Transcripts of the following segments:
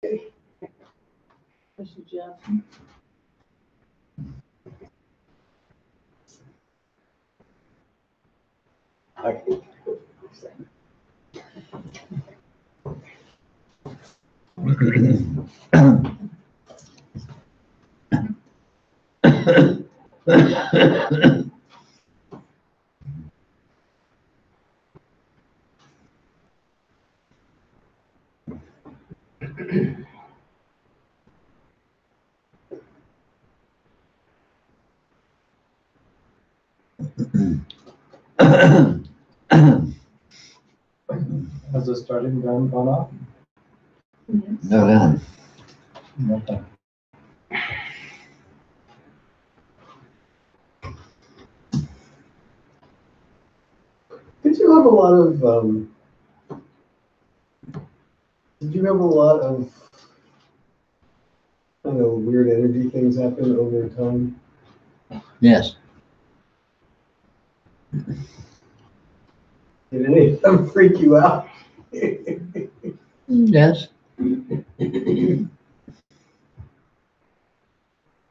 Mr. Jeff. Has the starting gun gone off? Yes. No, yeah. Okay. Did you have a lot of I don't know, weird energy things happen over time? Yes. Did any of them freak you out? Yes.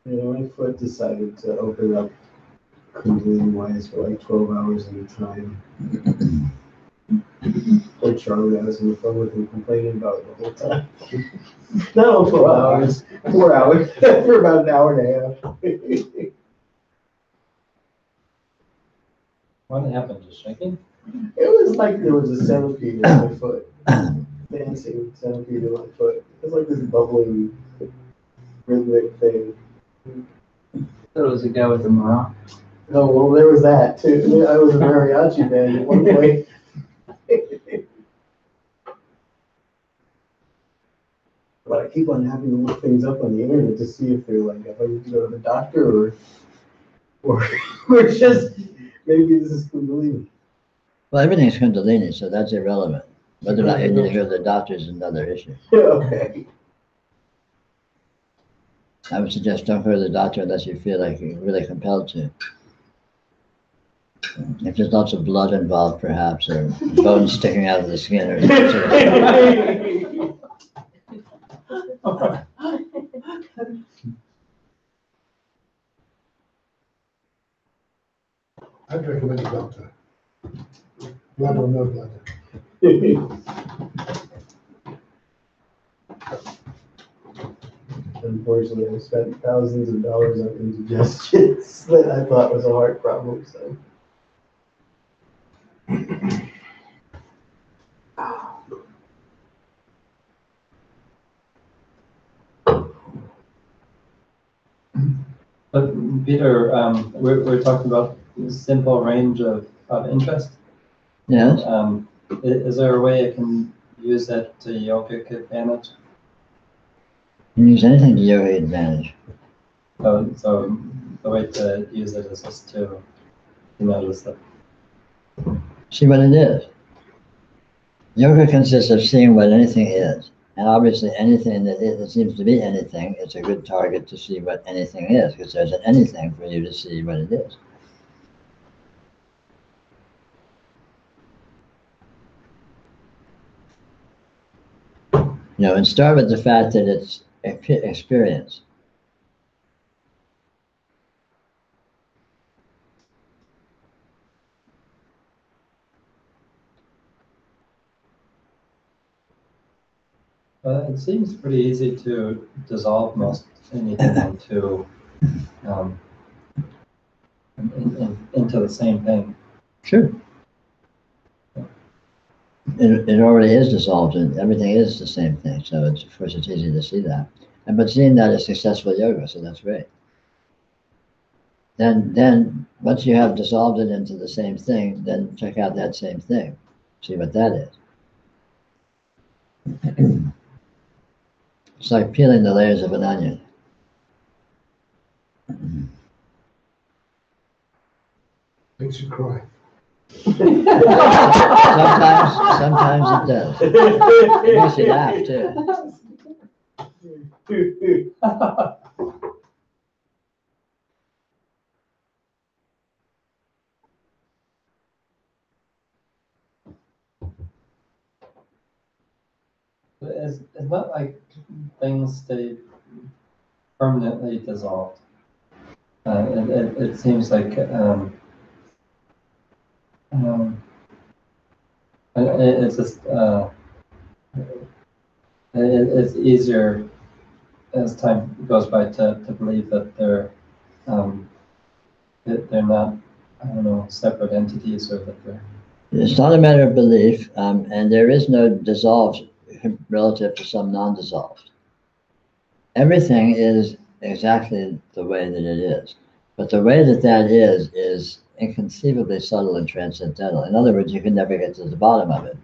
My foot decided to open up Kundalini-wise for like 12 hours at a time. Poor Charlie, I was on the phone with him complaining about it the whole time. Not all 12 hours, 4 hours, for about an hour and a half. What happened? Just shaking? It was like there was a centipede in my foot, dancing centipede in my foot. It was like this bubbling, rhythmic thing. Thought it was a guy with a maraca. Oh, well, there was that too. I was a mariachi band at one point. But I keep on having to look things up on the internet to see if they're like, if I need to go to the doctor or just maybe this is Kundalini. Well, everything's Kundalini, so that's irrelevant. Whether or not you need to go to the doctor is another issue. Okay. I would suggest don't go to the doctor unless you feel like you're really compelled to. If there's lots of blood involved, perhaps, or bones sticking out of the skin, or I'd recommend a doctor. Blood or no blood. Unfortunately, I spent thousands of dollars on indigestions that I thought was a heart problem. So. But Peter, we're talking about simple range of interest. yes. Is there a way I can use that to yogic advantage? You can use anything to yoga advantage. So the way to use it is just to notice that. See what it is. Yoga consists of seeing what anything is. And obviously anything that seems to be anything, it's a good target to see what anything is, because there's an anything for you to see what it is. And start with the fact that it's experience. It seems pretty easy to dissolve most anything into into the same thing. Sure. It already is dissolved, and everything is the same thing. So of course it's easy to see that. But seeing that is successful yoga, so that's great. Then once you have dissolved it into the same thing, then check out that same thing. See what that is. It's like peeling the layers of an onion. Makes you cry. Sometimes it does. It makes you laugh too. It's not like things stay permanently dissolved. It seems like it's just it's easier as time goes by to believe that they're not, I don't know, separate entities, or that they're. It's not a matter of belief, and there is no dissolved relative to some non-dissolved. Everything is exactly the way that it is. But the way that that is inconceivably subtle and transcendental. In other words, you can never get to the bottom of it.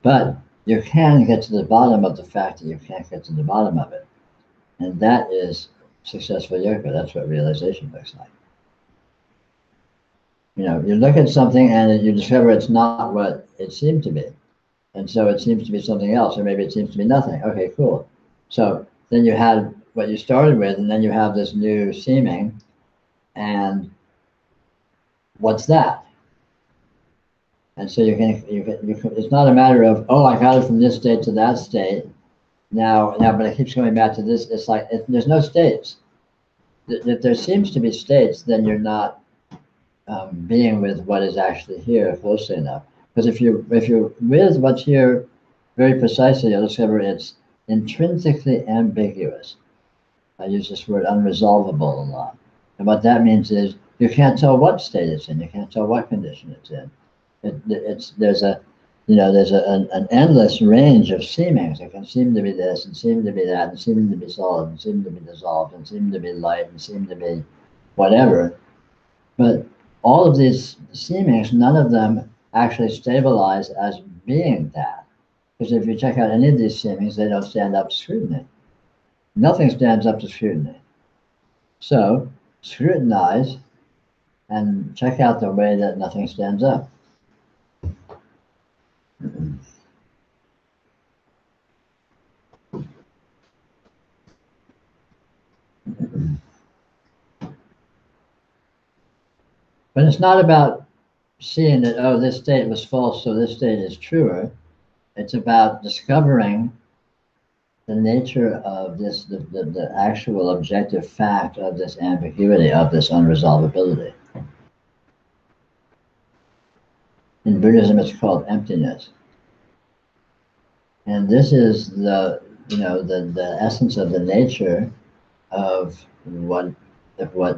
But you can get to the bottom of the fact that you can't get to the bottom of it. And that is successful yoga. That's what realization looks like. You know, you look at something and you discover it's not what it seemed to be. And so it seems to be something else, or maybe it seems to be nothing. Okay, cool. So then you had what you started with, and then you have this new seeming, and what's that? And so you can it's not a matter of, oh, I got it from this state to that state. Now, but it keeps coming back to this. It's like, there's no states. If there seems to be states, then you're not being with what is actually here closely enough. Because if you're with what's here very precisely, you'll discover it's intrinsically ambiguous. I use this word unresolvable a lot. And what that means is you can't tell what state it's in. You can't tell what condition it's in. There's an endless range of seemings. It can seem to be this, and seem to be that, and seem to be solid, and seem to be dissolved, and seem to be light, and seem to be whatever. But all of these seemings, none of them actually stabilize as being that. Because if you check out any of these seemings, they don't stand up to scrutiny. Nothing stands up to scrutiny. So scrutinize and check out the way that nothing stands up. But it's not about seeing that, oh, this state was false, so this state is truer. It's about discovering the nature of this, the actual objective fact of this ambiguity, of this unresolvability. In Buddhism, it's called emptiness. And this is the essence of the nature of what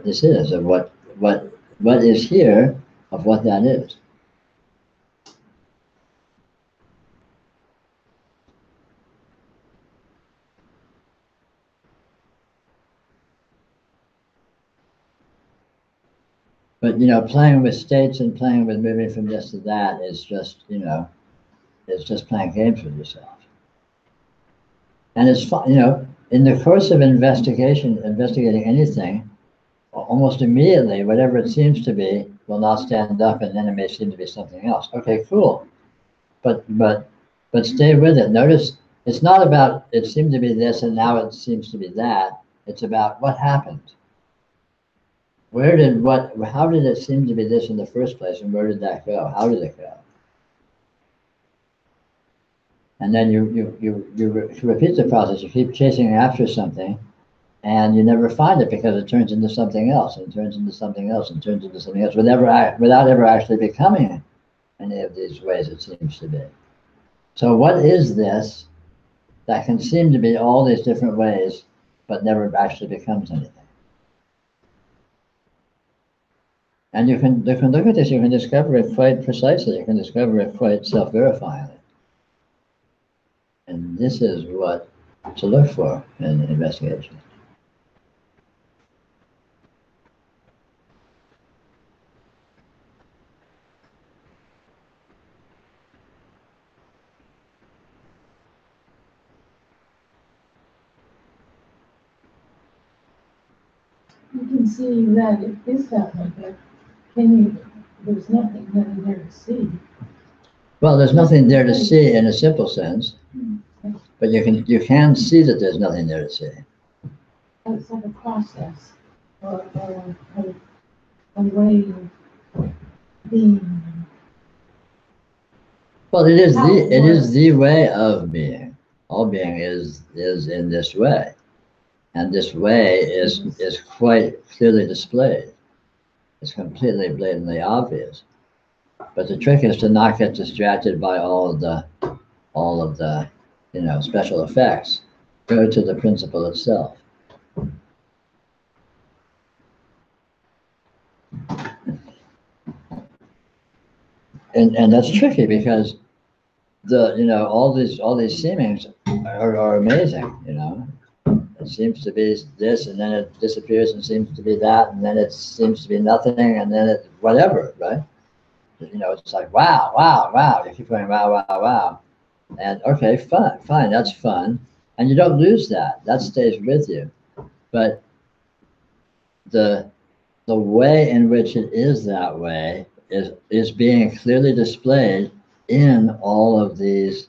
this is, of what is here, of what that is. But playing with states and playing with moving from this to that is just, it's just playing games with yourself. And it's fun, in the course of investigating anything, almost immediately, whatever it seems to be will not stand up, and then it may seem to be something else. Okay, cool. But stay with it. Notice it's not about it seemed to be this and now it seems to be that. It's about what happened. How did it seem to be this in the first place, and where did that go? How did it go? And then you repeat the process. You keep chasing after something, and you never find it because it turns into something else, and turns into something else, and turns into something else, without ever actually becoming any of these ways it seems to be. So what is this that can seem to be all these different ways, but never actually becomes anything? And you can look at this, you can discover it quite precisely, you can discover it quite self-verifyingly. And this is what to look for in investigation. You can see that it is that way, but there's nothing really there to see. Well, there's nothing there to see in a simple sense, but you can see that there's nothing there to see. It's like a process, or a way of being. Well, it is the way of being, All being is in this way. And this way is quite clearly displayed. It's completely blatantly obvious. But the trick is to not get distracted by all of the special effects. Go to the principle itself. And that's tricky because all these seemings are amazing, It seems to be this, and then it disappears, and seems to be that, and then it seems to be nothing, and then it whatever, right? It's like wow, wow, wow. You keep going wow, wow, wow, and okay, fine, that's fun, and you don't lose that. That stays with you, but the way in which it is that way is being clearly displayed in all of these,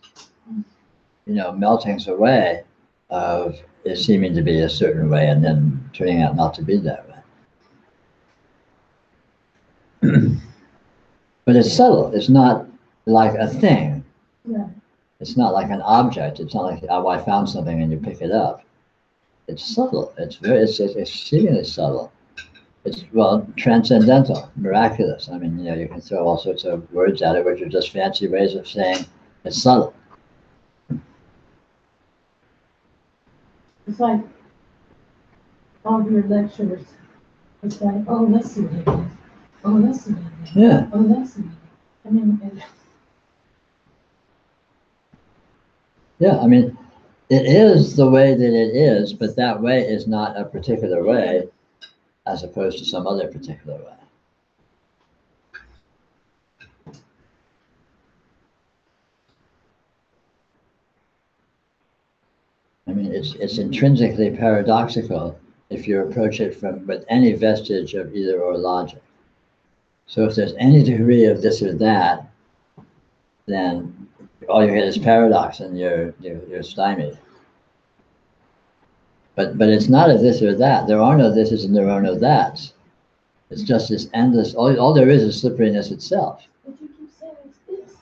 meltings away of it seeming to be a certain way and then turning out not to be that way. But it's subtle. It's not like a thing. Yeah. It's not like an object. It's not like, oh, I found something and you pick it up. It's subtle. It's exceedingly subtle. It's, transcendental, miraculous. I mean, you can throw all sorts of words at it, which are just fancy ways of saying it's subtle. It's like all of your lectures. It's like, oh, let's see what it is. Oh, let's see what it is. Yeah. Oh, let's see what it is. I mean, Yeah, I mean, it is the way that it is, but that way is not a particular way as opposed to some other particular way. I mean, it's intrinsically paradoxical if you approach it with any vestige of either or logic. So if there's any degree of this or that, then all you get is paradox and you're stymied. But it's not a this or that. There are no thises and there are no that's. It's just this endless, all there is slipperiness itself. but you keep saying it's this.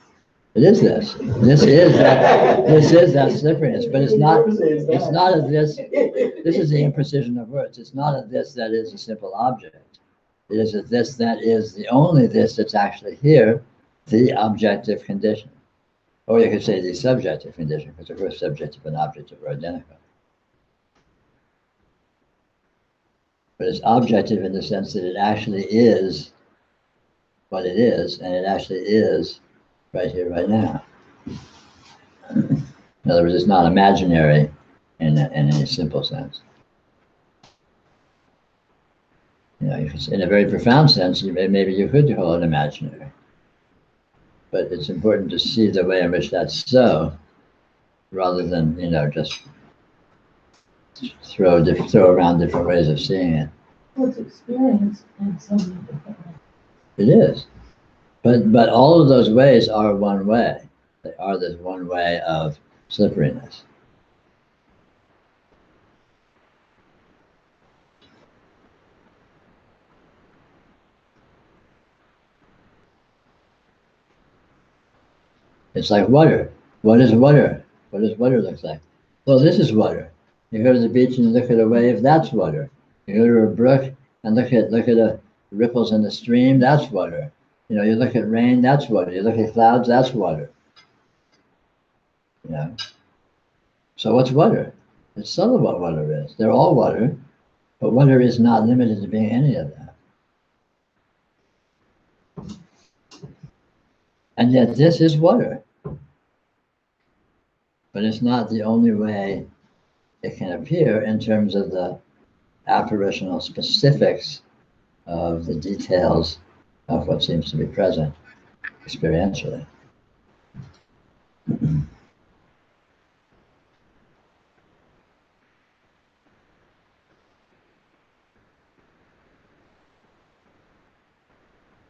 It is this. This is that slipperiness, but it's not a this. This is the imprecision of words. It's not a this that is a simple object. It is a this that is the only this that's actually here, the objective condition. Or you could say the subjective condition, because of course subjective and objective are identical. But it's objective in the sense that it actually is what it is, and it actually is right here, right now. In other words, it's not imaginary in any simple sense. In a very profound sense, maybe you could call it imaginary. But it's important to see the way in which that's so, rather than, just throw around different ways of seeing it. Well, it's experienced in so many different ways. It is. But all of those ways are one way. They are this one way of slipperiness. It's like water. What is water? What does water look like? Well, this is water. You go to the beach and look at a wave, that's water. You go to a brook and look at the ripples in the stream, that's water. You look at rain, that's water. You look at clouds, that's water. So what's water? It's subtle what water is. They're all water, but water is not limited to being any of that. And yet this is water. But it's not the only way it can appear in terms of the apparitional specifics of the details of what seems to be present experientially.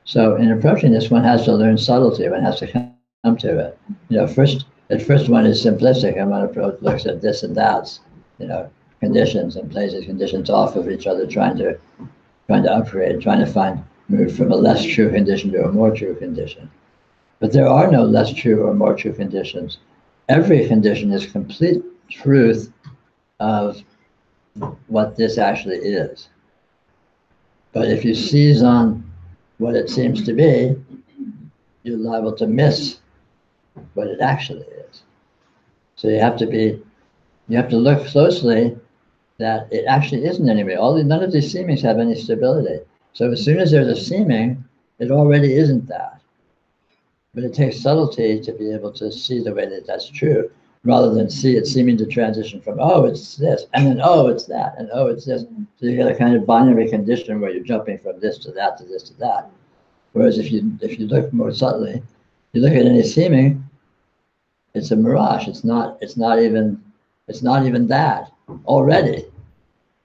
So in approaching this, one has to learn subtlety. One has to come to it. At first one is simplistic, and one approach looks at this and that's, conditions and plays these conditions off of each other, trying to upgrade, trying to move from a less true condition to a more true condition. But there are no less true or more true conditions. every condition is complete truth of what this actually is. But if you seize on what it seems to be, you're liable to miss what it actually is. So you have to look closely that it actually isn't anyway. None of these seemings have any stability. So as soon as there's a seeming, it already isn't that. But it takes subtlety to be able to see the way that that's true, rather than see it seeming to transition from, oh, it's this, and then, oh, it's that, and oh, it's this. So you get a kind of binary condition where you're jumping from this to that to this to that. Whereas if you look more subtly, you look at any seeming, it's a mirage. It's not even that already.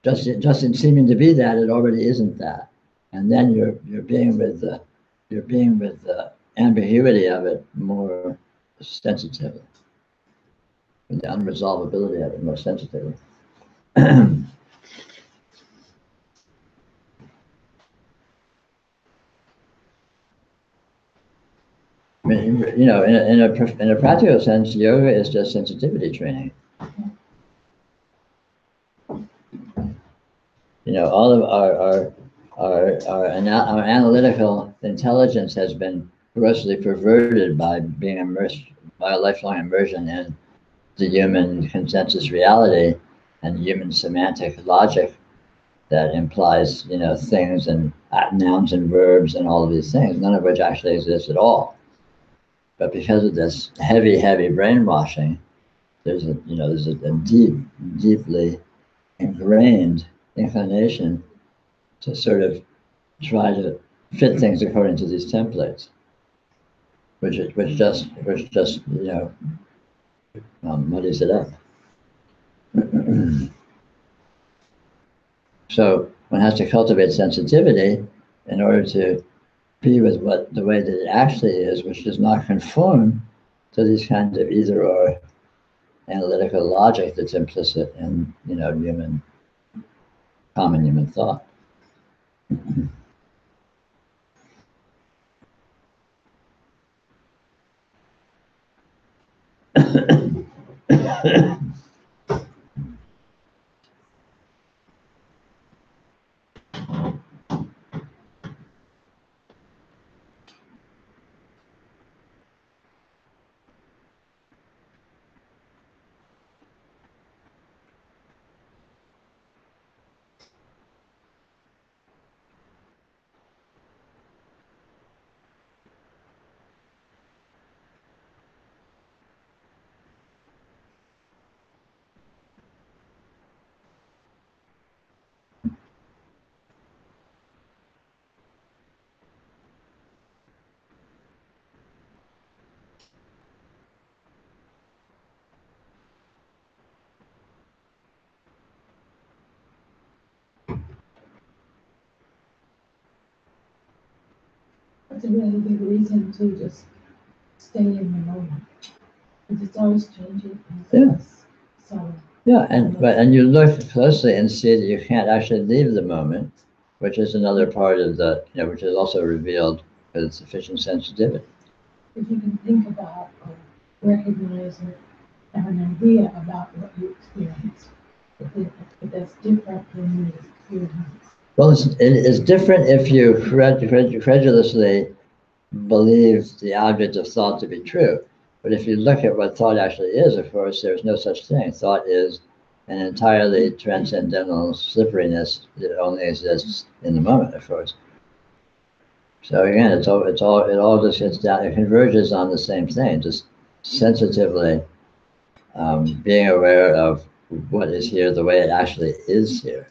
Just in seeming to be that, it already isn't that. And then you're being with the ambiguity of it more sensitively, and the unresolvability of it more sensitively. I mean, you know, in a practical sense, yoga is just sensitivity training. You know, all of our analytical intelligence has been grossly perverted by being immersed, by a lifelong immersion in the human consensus reality and human semantic logic that implies, you know, things and nouns and verbs and all of these things, none of which actually exist at all. But because of this heavy brainwashing, there's a deeply ingrained inclination to sort of try to fit things according to these templates, which just you know, muddies it up. So one has to cultivate sensitivity in order to be with the way that it actually is, which does not conform to these kinds of either or analytical logic that's implicit in, you know, common human thought. That's a really good reason to just stay in the moment, because it's always changing. Yeah. So. Yeah, and you look closely and see that you can't actually leave the moment, which is another part of the, you know, which is also revealed with sufficient sensitivity. If you can think about or recognize or have an idea about what you experience, but that's different than you experience. Well, it's different if you credulously believe the object of thought to be true. But if you look at what thought actually is, of course, there's no such thing. Thought is an entirely transcendental slipperiness that only exists in the moment, of course. So again, it all just gets down, it converges on the same thing, just sensitively being aware of what is here the way it actually is here,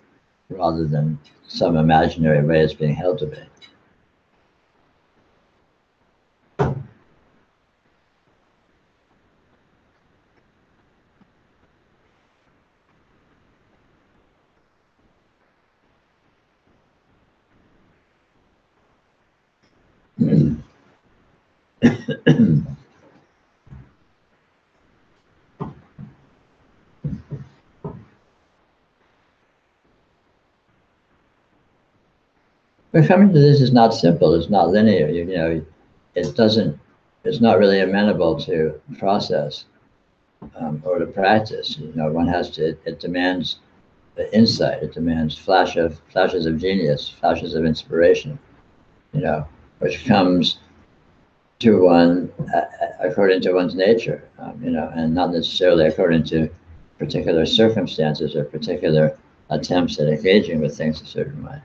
rather than some imaginary way it's being held to be. But coming to this is not simple. It's not linear. You know, it's not really amenable to process. or to practice. You know, one has to. It demands the insight. It demands flashes of genius, flashes of inspiration. You know, which comes to one according to one's nature. You know, and not necessarily according to particular circumstances or particular attempts at engaging with things a certain way.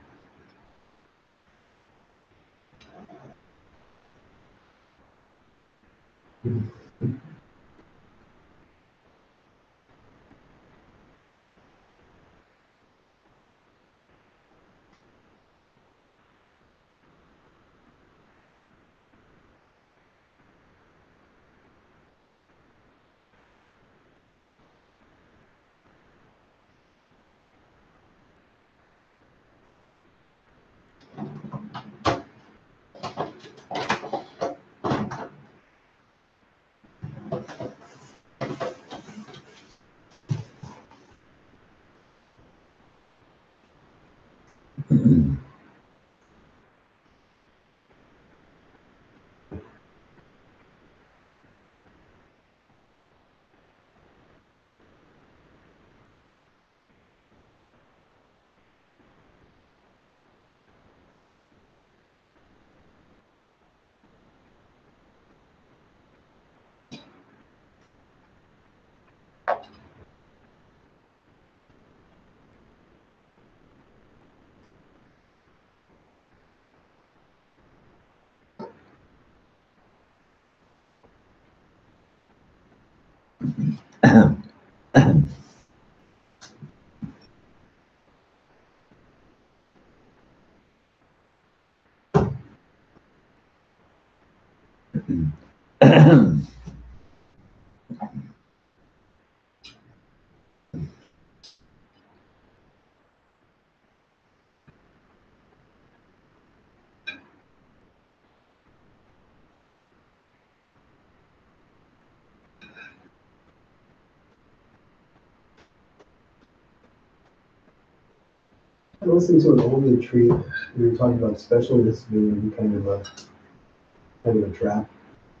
I listened to an old retreat. We were talking about specialness being kind of a trap.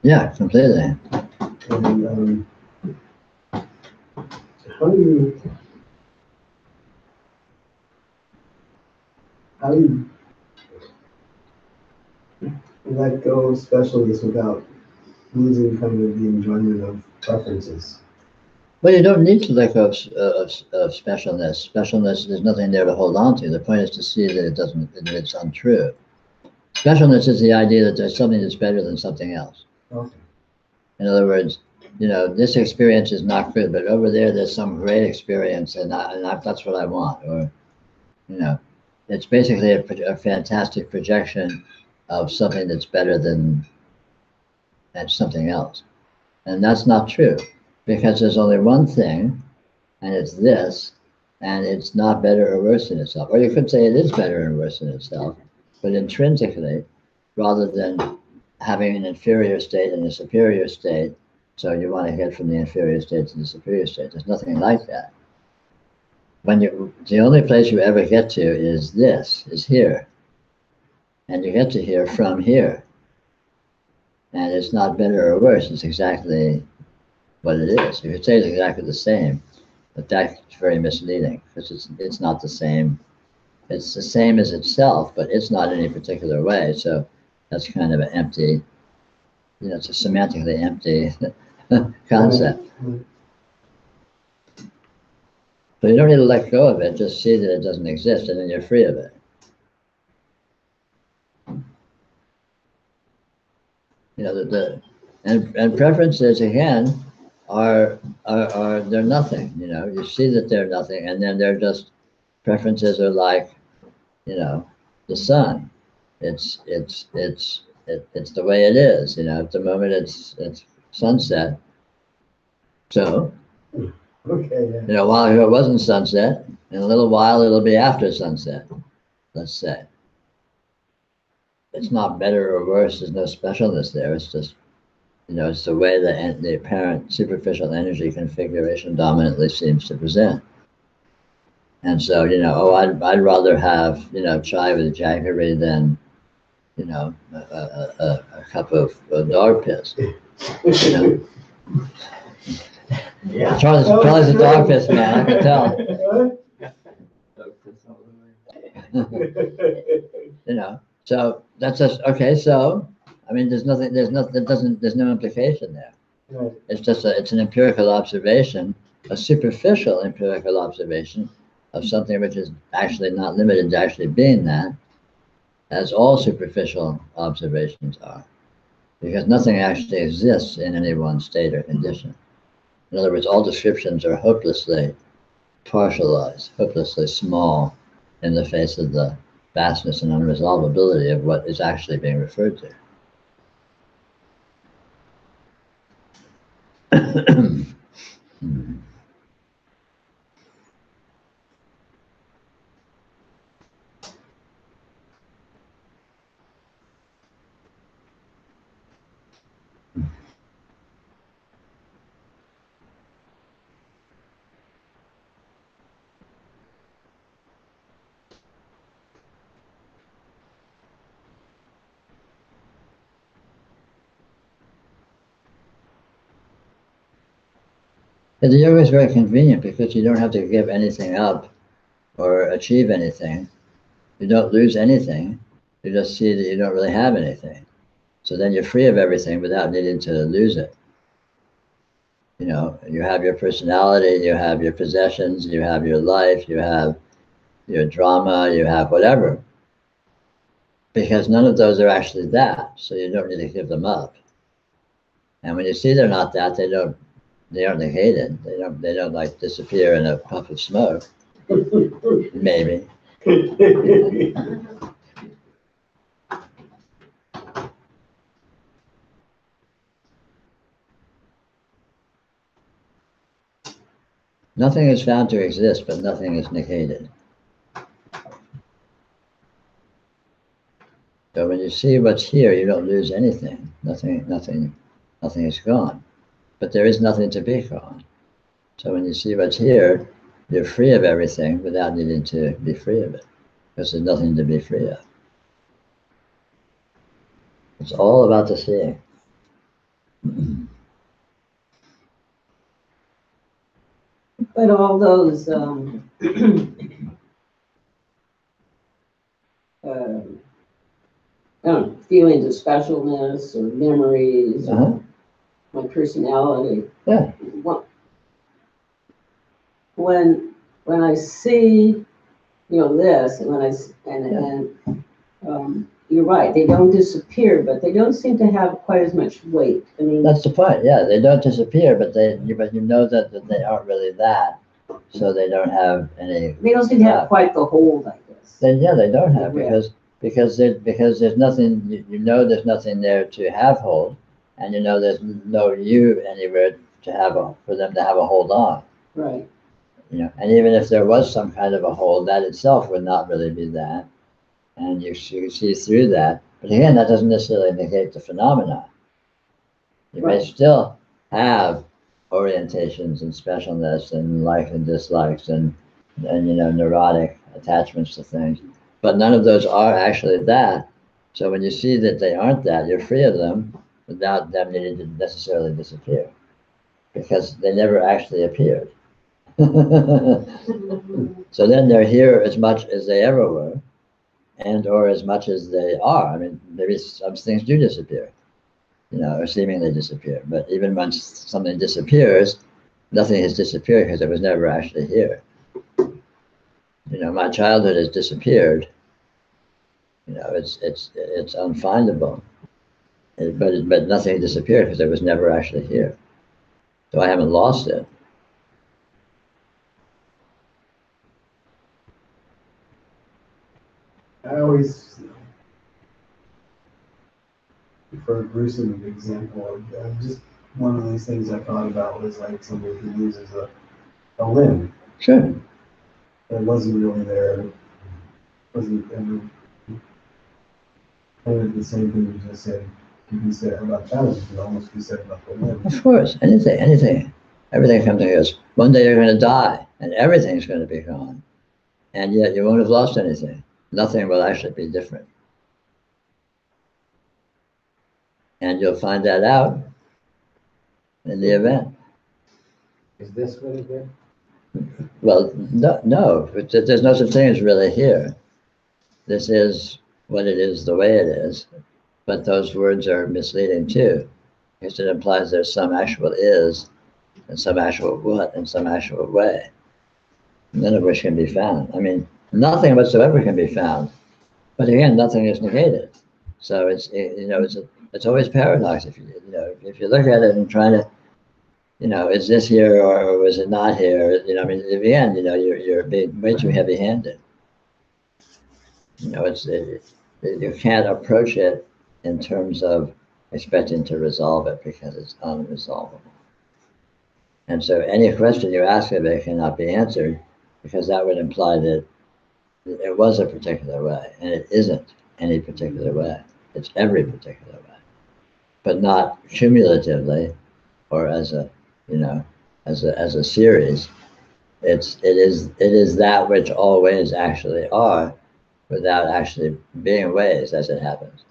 Yeah, completely. And how do you let go of specialness without losing kind of the enjoyment of preferences? Well, you don't need to let go of specialness. Specialness, there's nothing there to hold on to. The point is to see that that it's untrue. Specialness is the idea that there's something that's better than something else. Okay. In other words, you know, this experience is not good, but over there's some great experience, and that's what I want. Or, you know, it's basically a fantastic projection of something that's better than something else. And that's not true, because there's only one thing, and it's this, and it's not better or worse than itself. Or you could say it is better and worse than itself, but intrinsically, rather than having an inferior state and a superior state, so you want to get from the inferior state to the superior state. There's nothing like that. The only place you ever get to is here. And you get to here from here. And it's not better or worse, it's exactly what it is. You could say it's exactly the same, but that's very misleading, because it's not the same. It's the same as itself, but it's not in any particular way. So that's kind of an empty, you know, it's a semantically empty concept. So you don't need to let go of it, just see that it doesn't exist, and then you're free of it. You know, and preferences, again, are they're nothing. You know, you see that they're nothing, and then they're just, preferences are like, you know, the sun. It's the way it is. You know, at the moment it's sunset. So, Okay, yeah. you know, while it wasn't sunset, in a little while it'll be after sunset, let's say. It's not better or worse, there's no specialness there, it's just, you know, it's the way the apparent superficial energy configuration dominantly seems to present. And so, you know, I'd rather have, you know, chai with jaggery than, you know, a cup of dog piss. You know? Yeah. Charlie's a dogfish man, I can tell. You know, so that's just, okay, so, I mean, there's no implication there. Right. It's an empirical observation, a superficial empirical observation of something which is actually not limited to actually being that, as all superficial observations are, because nothing actually exists in any one state or condition. In other words, all descriptions are hopelessly partialized, hopelessly small in the face of the vastness and unresolvability of what is actually being referred to. And the yoga is very convenient because you don't have to give anything up or achieve anything. You don't lose anything. You just see that you don't really have anything. So then you're free of everything without needing to lose it. You know, you have your personality, you have your possessions, you have your life, you have your drama, you have whatever. Because none of those are actually that, so you don't need to give them up. And when you see they're not that, they aren't negated. They don't like disappear in a puff of smoke. Maybe. Nothing is found to exist, but nothing is negated. So when you see what's here, you don't lose anything. Nothing is gone. But there is nothing to be gone. So when you see what's here, you're free of everything without needing to be free of it, because there's nothing to be free of. It's all about the seeing. But all those feelings of specialness or memories, or my personality. Yeah. When I see, this, and you're right, they don't disappear, but they don't seem to have quite as much weight. I mean, That's the point. Yeah, they don't disappear, but you know that they aren't really that, so they don't have any. They don't seem to have quite the hold, I guess. Then yeah, they don't have because there's nothing. There's nothing there to have hold, and there's no you anywhere for them to have a hold on. Right. And even if there was some kind of a hold, that itself would not really be that. And you see through that. But again, that doesn't necessarily negate the phenomena. You may still have orientations and specialness and likes and dislikes and neurotic attachments to things. But none of those are actually that. So when you see that they aren't that, you're free of them without them needing to necessarily disappear. Because they never actually appeared. So then they're here as much as they ever were, and or as much as they are. I mean, maybe some things do disappear, or seemingly disappear. But even once something disappears, nothing has disappeared because it was never actually here. My childhood has disappeared. It's unfindable. But nothing disappeared because it was never actually here. So I haven't lost it. I always prefer gruesome as an example of just one of these things I thought about was like somebody who uses a limb. Sure. That wasn't really there. Wasn't ever kind of the same thing you just said. Could be said about childhood, could almost be said about the limb. Of course, anything. Everything comes and goes. One day you're going to die, and everything's going to be gone. And yet you won't have lost anything. Nothing will actually be different. And you'll find that out in the event. Is this really good? Well, no, there's no such thing as really here. This is what it is, the way it is. But those words are misleading too, because it implies there's some actual is, and some actual what, and some actual way, none of which can be found. I mean, nothing whatsoever can be found. But again, nothing is negated. So it's always paradox. If you look at it and try to, is this here or was it not here? I mean, in the end, you're being way too heavy-handed. You can't approach it in terms of expecting to resolve it because it's unresolvable. And so any question you ask of it cannot be answered because that would imply that it was a particular way, and it isn't any particular way. It's every particular way, but not cumulatively or as a series. It is that which all ways actually are, without actually being ways as it happens.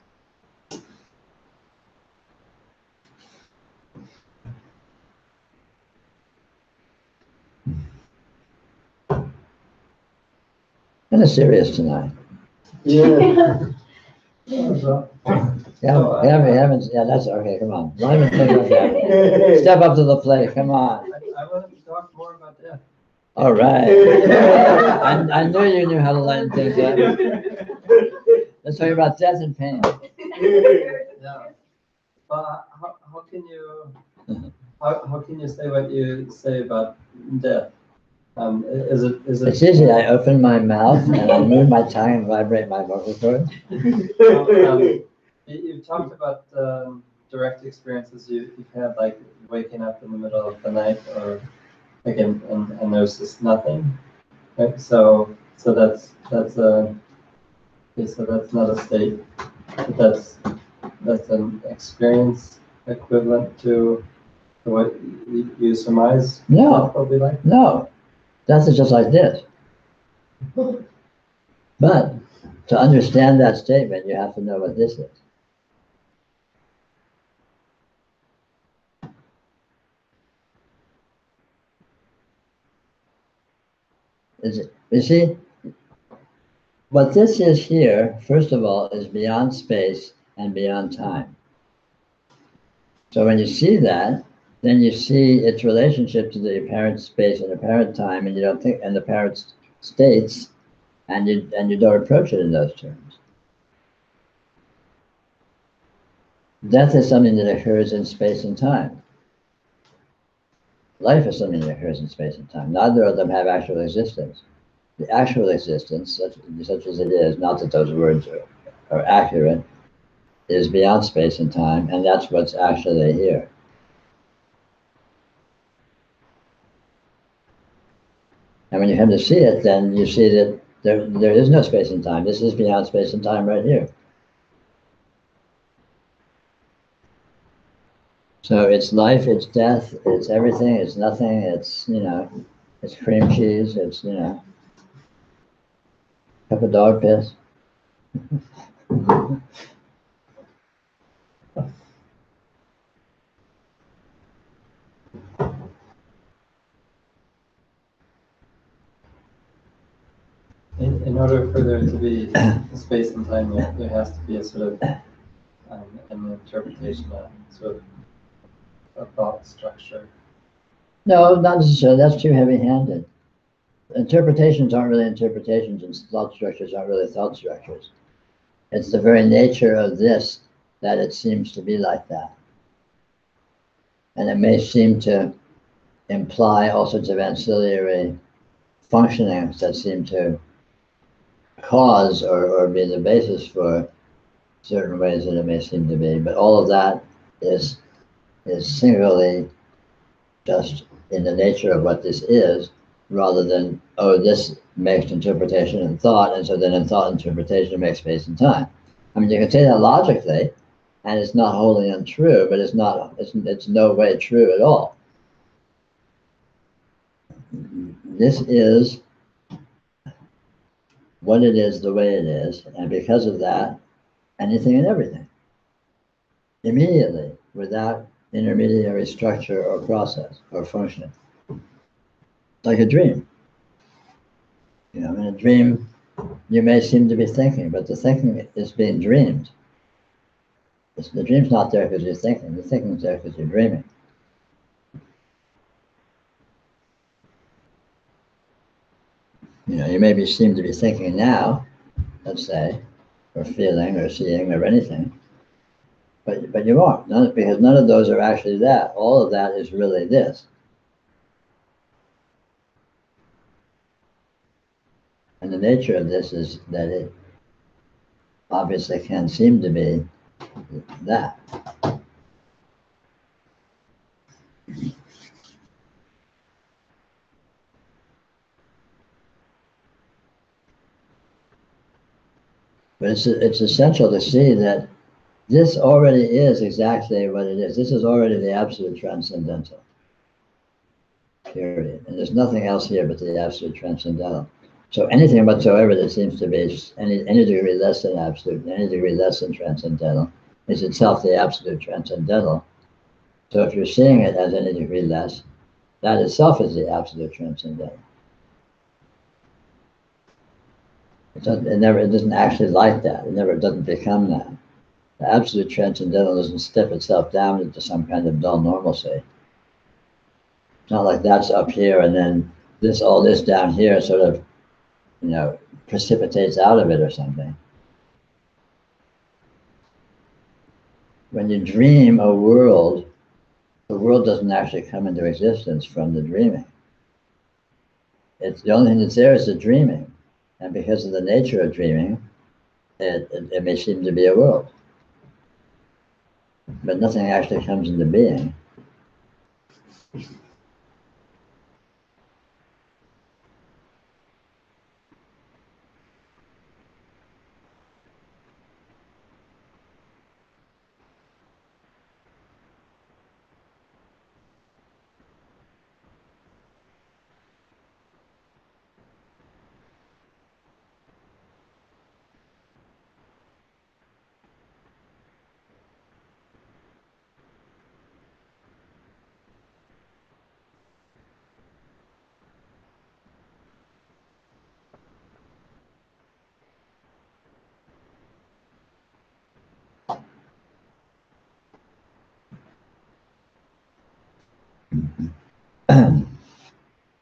Kind of serious tonight. Yeah. Yeah, that's okay. Come on, don't even think about that. Step up to the plate. Come on. I wanted to talk more about that. All right. I knew you knew how to lighten things up. Let's talk about death and pain. Yeah. But how can you say what you say about death? Is it? It's easy. I open my mouth and I move my tongue and vibrate my vocal cords. You've talked about direct experiences you've had, like waking up in the middle of the night, or like, and there's just nothing. Right? So that's not a state, but that's an experience equivalent to what you surmise. No. Will be like. No, death is just like this. But to understand that statement, you have to know what this is. You see, what this is here, first of all, is beyond space and beyond time. So when you see that, then you see its relationship to the apparent space and apparent time, and you don't think, and the apparent states, and you don't approach it in those terms. Death is something that occurs in space and time. Life is something that occurs in space and time. Neither of them have actual existence. The actual existence, such as it is, not that those words are accurate, is beyond space and time, and that's what's actually here. And when you come to see it, then you see that there is no space and time. This is beyond space and time right here. So it's life, it's death, it's everything, it's nothing, it's, it's cream cheese, it's, cup of dog piss. In order for there to be space and time, there has to be a sort of an interpretation, a sort of a thought structure. No, not necessarily. That's too heavy-handed. Interpretations aren't really interpretations, and thought structures aren't really thought structures. It's the very nature of this that it seems to be like that. And it may seem to imply all sorts of ancillary functionings that seem to cause or be the basis for certain ways that it may seem to be. But all of that is singularly just in the nature of what this is, rather than, oh, this makes interpretation and thought, and so then in thought interpretation makes space and time. I mean, you can say that logically, and it's not wholly untrue, but it's no way true at all. This is what it is, the way it is, and because of that, anything and everything. Immediately, without intermediary structure or process or function. like a dream. You know, in a dream, you may seem to be thinking, but the thinking is being dreamed. The dream's not there because you're thinking. The thinking's there because you're dreaming. You know, you maybe seem to be thinking now, let's say, or feeling or seeing or anything, but you aren't. Because none of those are actually that. All of that is really this. And the nature of this is that it obviously can seem to be that. But it's essential to see that this already is exactly what it is. This is already the absolute transcendental. Period. And there's nothing else here but the absolute transcendental. So anything whatsoever that seems to be any degree less than absolute, any degree less than transcendental, is itself the absolute transcendental. So if you're seeing it as any degree less, that itself is the absolute transcendental. It doesn't actually like that. It doesn't become that. The absolute transcendental doesn't step itself down into some kind of dull normalcy. It's not like that's up here and then all this down here sort of, you know, precipitates out of it or something. When you dream a world, the world doesn't actually come into existence from the dreaming. It's the only thing that's there is the dreaming. And because of the nature of dreaming, it may seem to be a world. But nothing actually comes into being.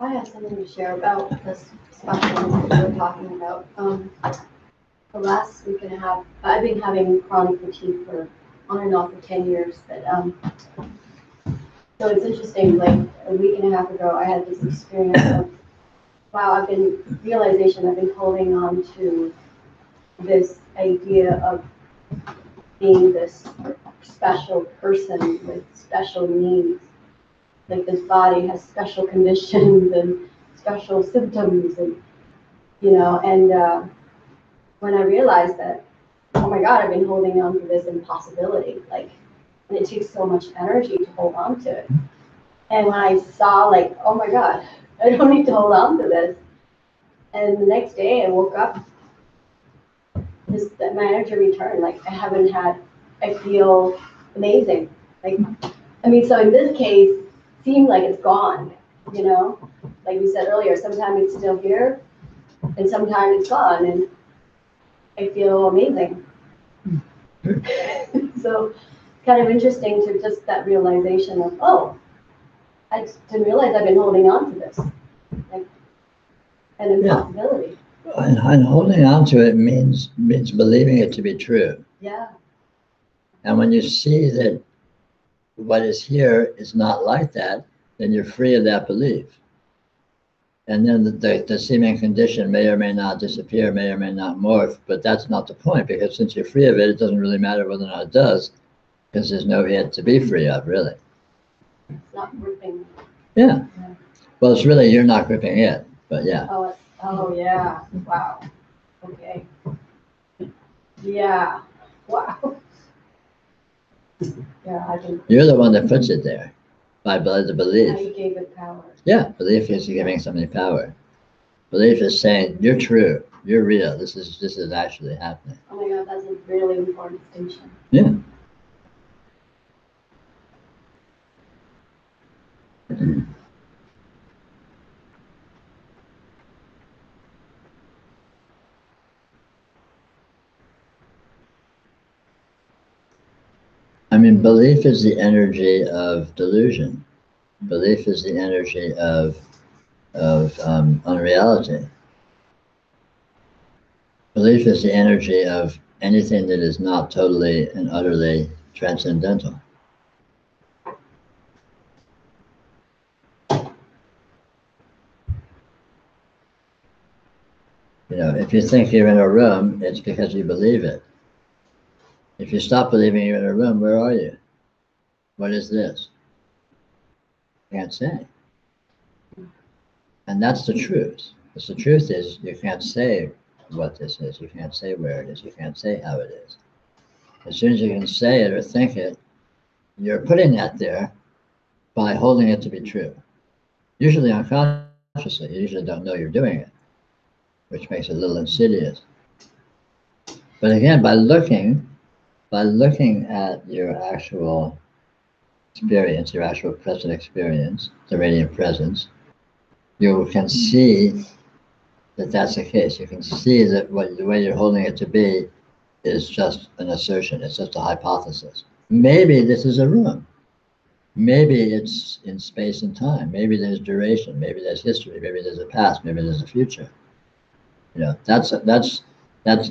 I have something to share about this specialness that you were talking about. The last week and a half, I've been having chronic fatigue for on and off for 10 years. But so it's interesting. Like a week and a half ago, I had this experience of, wow, I've been holding on to this idea of being this special person with special needs. Like this body has special conditions and special symptoms, and when I realized that, oh my God, I've been holding on to this impossibility, and it takes so much energy to hold on to it. And when I saw, oh my God, I don't need to hold on to this. And the next day I woke up, my energy returned. I feel amazing. So in this case, it seemed like it's gone, Like we said earlier, sometimes it's still here, and sometimes it's gone, and I feel amazing. So kind of interesting to just that realization of, oh, I didn't realize I've been holding on to this, an impossibility. And holding on to it means believing it to be true. Yeah. And when you see that what is here is not like that, then you're free of that belief. And then the seeming condition may or may not disappear, may or may not morph, but that's not the point, because since you're free of it, it doesn't really matter whether or not it does, because there's no it to be free of, really. It's not gripping. Yeah. Well, it's really, you're not gripping it, but yeah. Oh yeah. Wow. Okay. Yeah. Wow. Yeah, I can. You're the one that puts it there by the belief. I gave it power. Yeah, belief is giving something power. Belief is saying you're true, you're real. This is actually happening. Oh my God, that's a really important distinction. Yeah. mean, belief is the energy of delusion. Belief is the energy of unreality. Belief is the energy of anything that is not totally and utterly transcendental. You know, if you think you're in a room, it's because you believe it. If you stop believing you're in a room, where are you? What is this? Can't say. And that's the truth. Because the truth is, you can't say what this is. You can't say where it is. You can't say how it is. As soon as you can say it or think it, you're putting that there by holding it to be true. Usually unconsciously. You usually don't know you're doing it, which makes it a little insidious. But again, by looking at your actual experience, your actual present experience, the radiant presence, you can see that that's the case. You can see that the way you're holding it to be is just an assertion. It's just a hypothesis. Maybe this is a room. Maybe it's in space and time. Maybe there's duration. Maybe there's history. Maybe there's a past. Maybe there's a future. You know, that's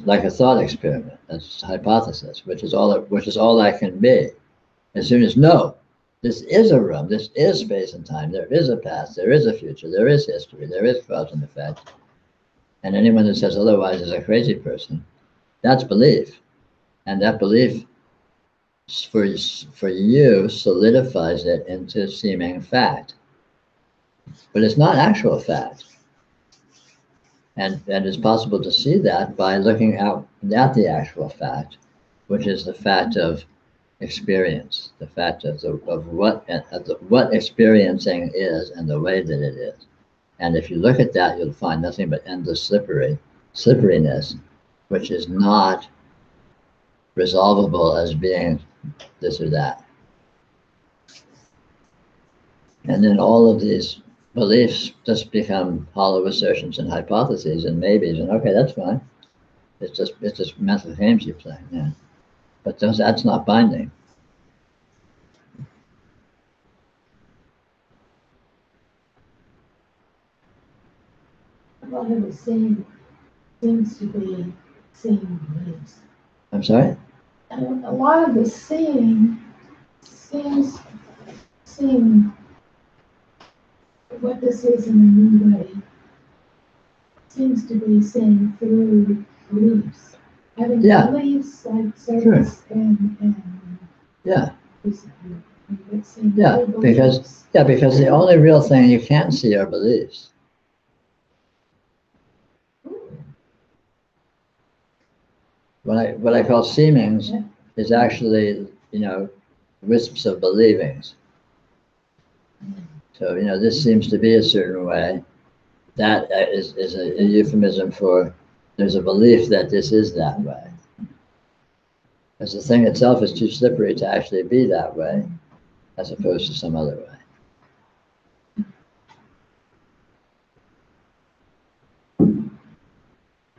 like a thought experiment. That's a hypothesis, which is all that can be. As soon as no, this is a room. This is space and time. There is a past. There is a future. There is history. There is cause and effect. And anyone that says otherwise is a crazy person. That's belief, and that belief for you solidifies it into seeming fact. But it's not actual fact. And it's possible to see that by looking out at the actual fact, which is the fact of experience, the fact of what experiencing is and the way that it is. And if you look at that, you'll find nothing but endless slipperiness, which is not resolvable as being this or that. And then all of these beliefs just become hollow assertions and hypotheses and maybes, and okay, that's fine. It's just mental games you play, yeah. But that's not binding. A lot of the same seems to be same beliefs. I'm sorry? And a lot of the saying seems what this is in a new way seems to be saying through beliefs. Having beliefs like service and yeah. Yeah, because the only real thing you can see are beliefs. What I call seemings is actually, wisps of believings. So, this seems to be a certain way. That is a euphemism for there's a belief that this is that way. Because the thing itself is too slippery to actually be that way, as opposed to some other way.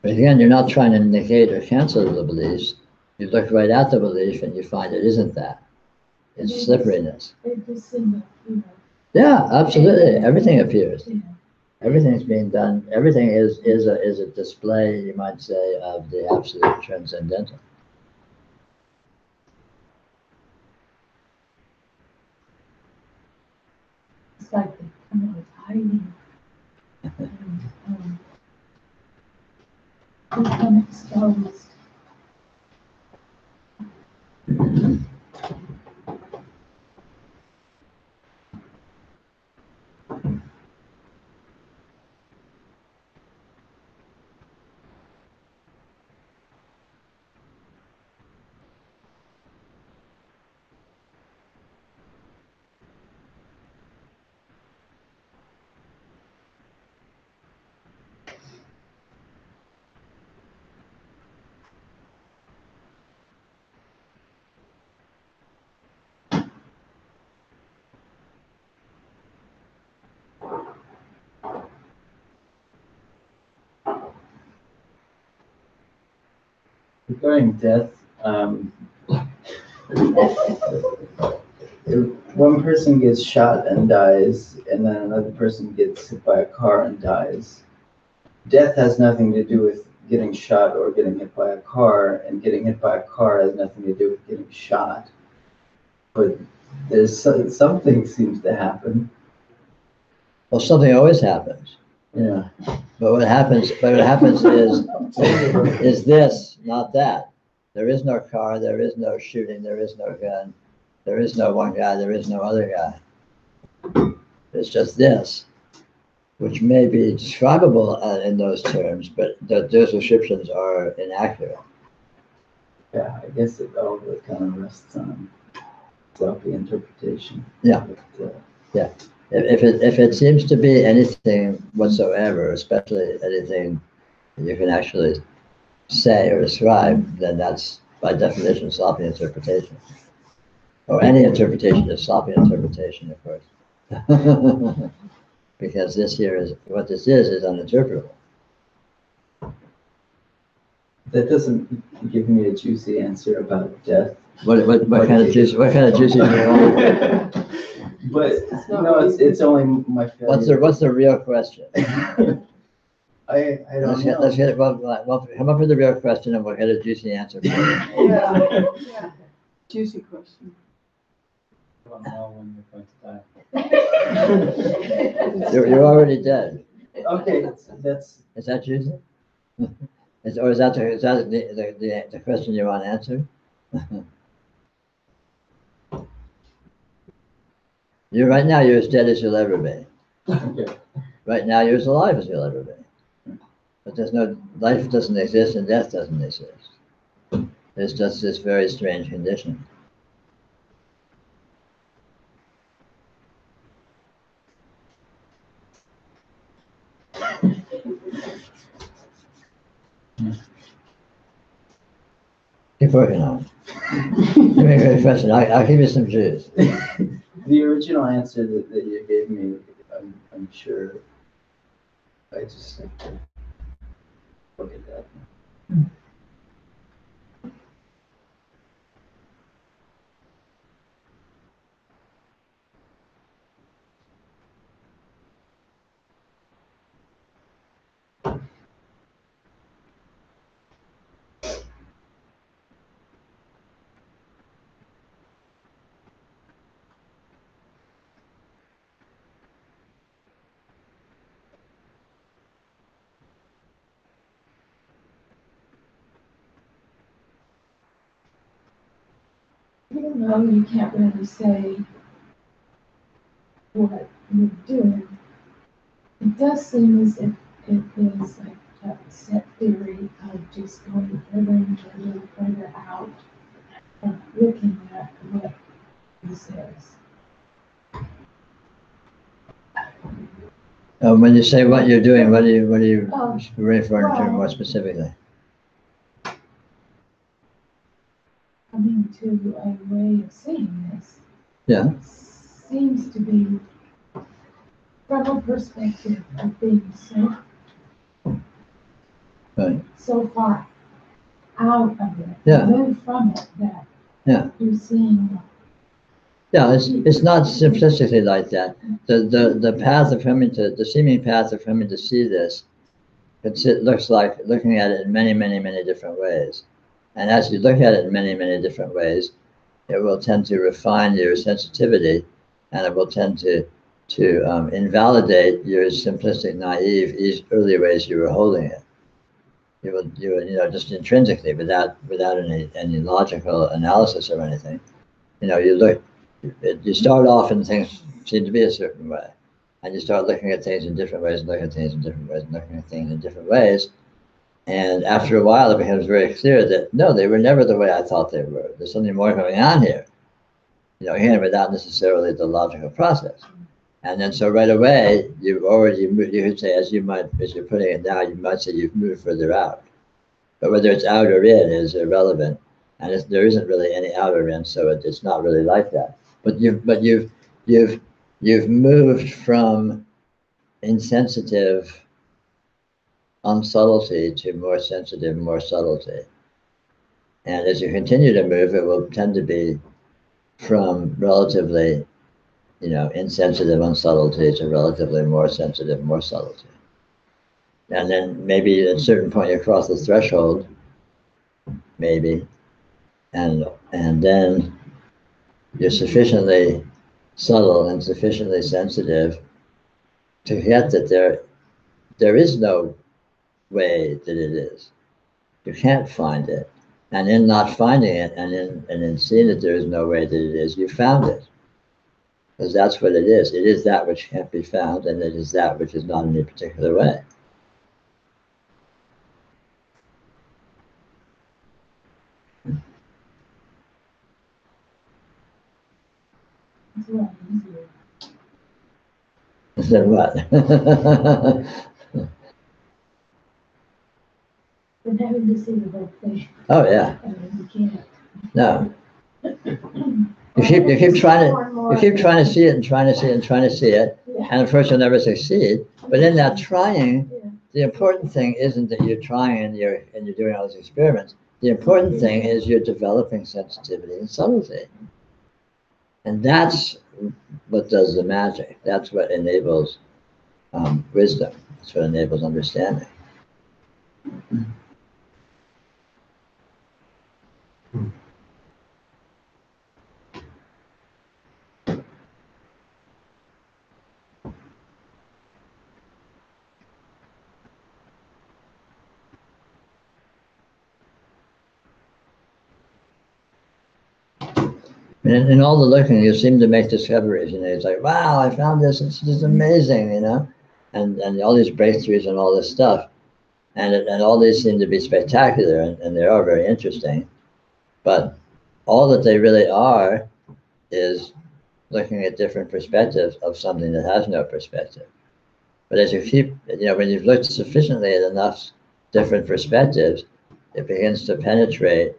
But again, you're not trying to negate or cancel the beliefs. You look right at the belief and you find it isn't that. It's slipperiness. Yeah, absolutely. Everything appears. Everything's being done. Everything is a display, you might say, of the absolute transcendental. It's like the kind of hiding and become exposed. Regarding death, If one person gets shot and dies, and then another person gets hit by a car and dies, death has nothing to do with getting shot or getting hit by a car, and getting hit by a car has nothing to do with getting shot. But there's something seems to happen. Well, something always happens. Yeah. But what happens is this, not that. There is no car, there is no shooting, there is no gun, there is no one guy, there is no other guy. It's just this, which may be describable in those terms, but those descriptions are inaccurate. Yeah, I guess it all kind of rests on sloppy interpretation. Yeah. But, Yeah. If it seems to be anything whatsoever, especially anything you can actually say or describe, then that's by definition sloppy interpretation. Or any interpretation is sloppy interpretation, of course. Because this here is what this is uninterpretable. that doesn't give me a juicy answer about death. What kind of juicy do you want? But no, it's only my failure. What's the real question? I don't know. Let's get it. Well, come up with the real question, and we'll get a juicy answer. Yeah. Juicy question. I don't know when you're going to die. You're already dead. Okay, that's. Is that juicy? Is that the question you want answered? Right now you're as dead as you'll ever be. Okay. Right now you're as alive as you'll ever be. But life doesn't exist and death doesn't exist. There's just this very strange condition. Keep working on it. Give me a good question. I'll give you some juice. The original answer that you gave me, I'm sure. I just have to look at that. Even though you can't really say what you're doing, it does seem as if it is like a set theory of just going further and further out and looking at what this is. When you say what you're doing, what are you referring to well, more specifically? Coming to a way of seeing this. Yeah. Seems to be from a perspective of being so far out of it, away from it, that you're seeing. Yeah, it's not simplistically like that. The path of coming to the seeming path of coming to see this, it looks like looking at it in many, many, many different ways. And as you look at it in many, many different ways, it will tend to refine your sensitivity, and it will tend to invalidate your simplistic, naive, early ways you were holding it. You would just intrinsically, without any logical analysis or anything. You start off and things seem to be a certain way, and you start looking at things in different ways, and looking at things in different ways, and looking at things in different ways. And after a while, it becomes very clear that no, they were never the way I thought they were. There's something more going on here. Again, without necessarily the logical process. And then so right away, you could say, as you're putting it down, you might say you've moved further out. But whether it's out or in is irrelevant, and there isn't really any out or in, so it's not really like that. But you've moved from insensitive unsubtlety to more sensitive, more subtlety. And as you continue to move, it will tend to be from relatively, insensitive unsubtlety to relatively more sensitive, more subtlety. And then maybe at a certain point you cross the threshold, maybe, and then you're sufficiently subtle and sufficiently sensitive to get that there is no way that it is. You can't find it. And in not finding it and in seeing that there is no way that it is, you found it. Because that's what it is. It is that which can't be found, and it is that which is not in any particular way. It's a lot easier. Then what? Than having to see the whole thing. Oh yeah. I mean, you can't. No. You keep trying to see it and trying to see it and trying to see it, Yeah. and of course you'll never succeed. But in that trying, Yeah. the important thing isn't that you're trying and you're doing all these experiments. The important thing is you're developing sensitivity and subtlety. And that's what does the magic. That's what enables wisdom. That's what enables understanding. In all the looking, you seem to make discoveries. It's like, wow, I found this. It's just amazing, and all these breakthroughs and all this stuff, and all these seem to be spectacular, and they are very interesting. But all that they really are is looking at different perspectives of something that has no perspective. But as you keep, when you've looked sufficiently at enough different perspectives, it begins to penetrate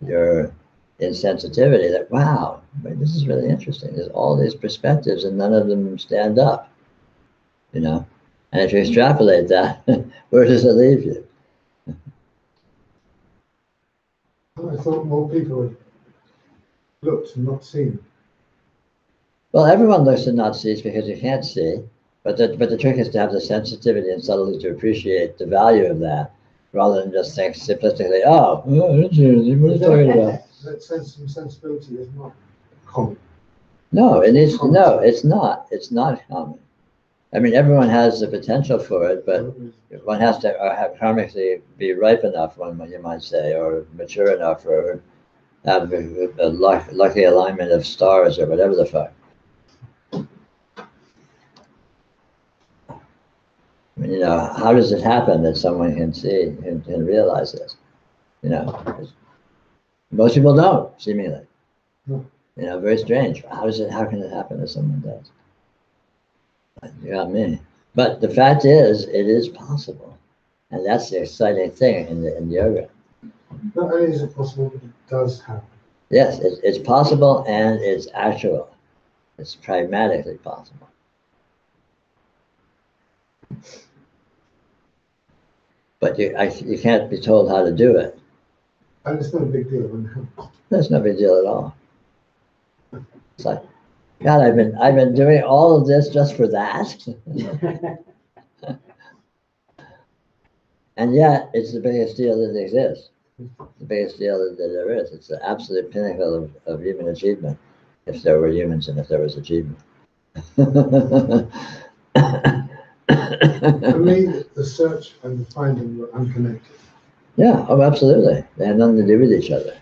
your insensitivity that, wow, this is really interesting. There's all these perspectives and none of them stand up, And if you extrapolate that, where does it leave you? I thought more people had looked and not seen. Well, everyone looks and not sees because you can't see, but the trick is to have the sensitivity and subtlety to appreciate the value of that, rather than just think simplistically, oh, what are you talking about? That sense and sensibility is not common. No, it's not. It's not common. I mean, everyone has the potential for it, but one has to have karmically be ripe enough, you might say, or mature enough, or have a lucky alignment of stars, or whatever the fuck. I mean, how does it happen that someone can see and can realize this? Most people don't, seemingly. Very strange. How can it happen that someone does? You got me. But the fact is, it is possible. And that's the exciting thing in yoga. Not only is it possible, but it does happen. Yes, it's possible and it's actual. It's pragmatically possible. But you can't be told how to do it. And it's not a big deal when it happens. That's no big deal at all. It's like, God, I've been doing all of this just for that. And yet, it's the biggest deal that exists. The biggest deal that there is. It's the absolute pinnacle of human achievement, if there were humans and if there was achievement. For me, the search and the finding were unconnected. Yeah, oh, absolutely. They have nothing to do with each other.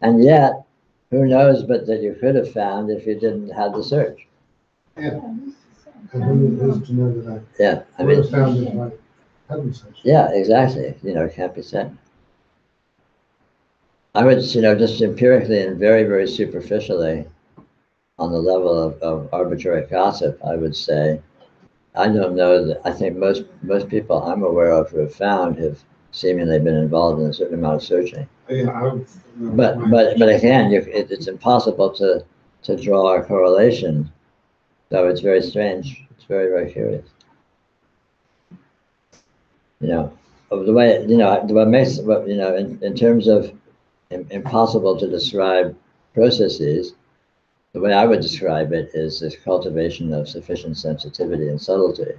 And yet, who knows but that you could have found if you didn't have the search. Yeah. And who's to know that I would have found it if I hadn't searched. Yeah, exactly. It can't be said. I would, just empirically and very, very superficially, on the level of arbitrary gossip, I would say, I don't know that, I think most people I'm aware of who have found have seemingly been involved in a certain amount of searching. Yeah, but again, it's impossible to draw a correlation. So it's very strange. It's very, very curious. Of the way, what makes, in terms of impossible to describe processes, the way I would describe it is this cultivation of sufficient sensitivity and subtlety.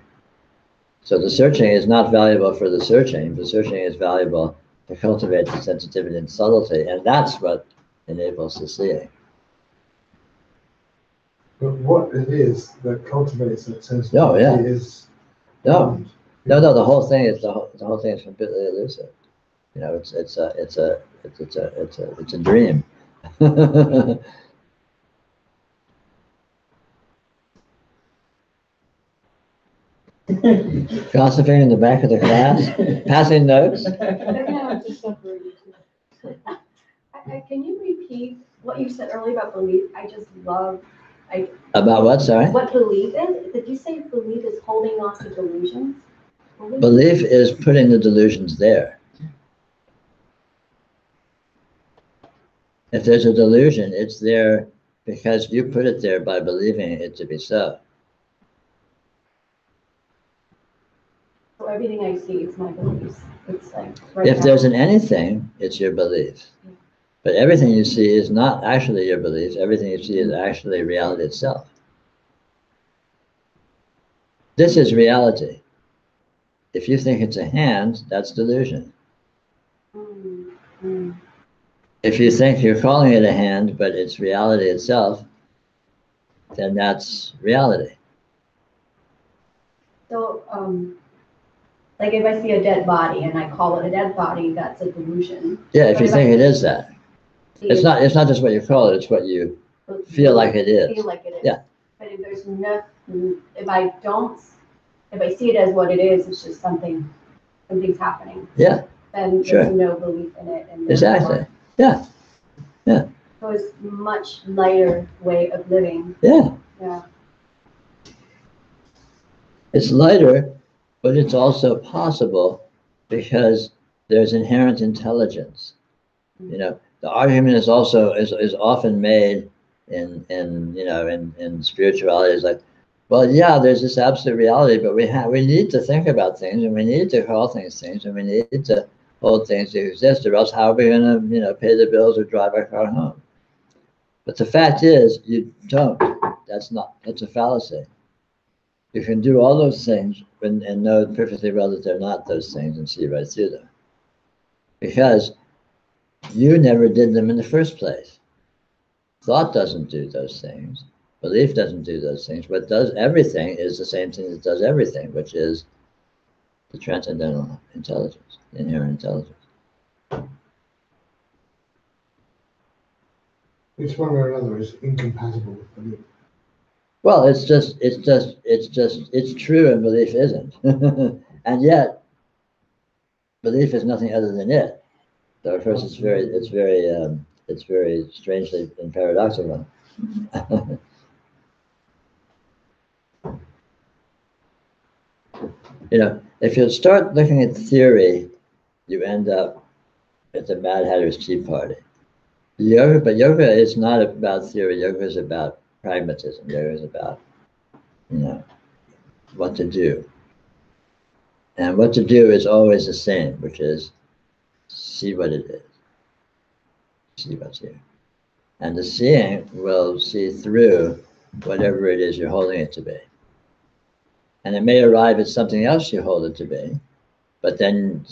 So the searching is not valuable for the searching is valuable to cultivate the sensitivity and subtlety, and that's what enables the seeing. But what it is that cultivates that sensitivity is... No, the whole thing is the whole thing is completely elusive. You know, it's a dream. Gossiping in the back of the class, passing notes. Can you repeat what you said earlier about belief? I just love. About what, sorry? What belief is? Did you say belief is holding on to delusions? Belief is putting the delusions there. If there's a delusion, it's there because you put it there by believing it to be so. So everything I see is my beliefs. It's like if there's an anything, it's your beliefs. But everything you see is not actually your beliefs. Everything you see is actually reality itself. This is reality. If you think it's a hand, that's delusion. If you think you're calling it a hand, but it's reality itself, then that's reality. So, like if I see a dead body and I call it a dead body, that's a delusion. Yeah, if you think it is that. It's not just what you call it, it's what you feel like it is. Feel like it is. Yeah. But if there's nothing, if I see it as what it is, it's just something's happening. Yeah. Then there's no belief in it. And exactly. Yeah. Yeah. So it's a much lighter way of living. Yeah. Yeah. It's lighter, but it's also possible because there's inherent intelligence. You know, the argument is also is often made in spirituality is like, well, yeah, there's this absolute reality, but we need to think about things, and we need to call things, and we need to hold things to exist, or else how are we going to pay the bills or drive our car home? But the fact is, you don't. That's a fallacy. You can do all those things and know perfectly well that they're not those things and see right through them. Because you never did them in the first place. Thought doesn't do those things. Belief doesn't do those things. What does everything is the same thing that does everything, which is the transcendental intelligence, the inherent intelligence. Which one or another is incompatible with belief? Well, it's true and belief isn't. And yet, belief is nothing other than it. So of course it's very strangely and paradoxical. If you start looking at theory, you end up at the Mad Hatter's Tea Party. But yoga is not about theory. Yoga is about pragmatism. Yoga is about, what to do. And what to do is always the same, which is see what it is. See what's here. And the seeing will see through whatever it is you're holding it to be. And it may arrive at something else you hold it to be, but then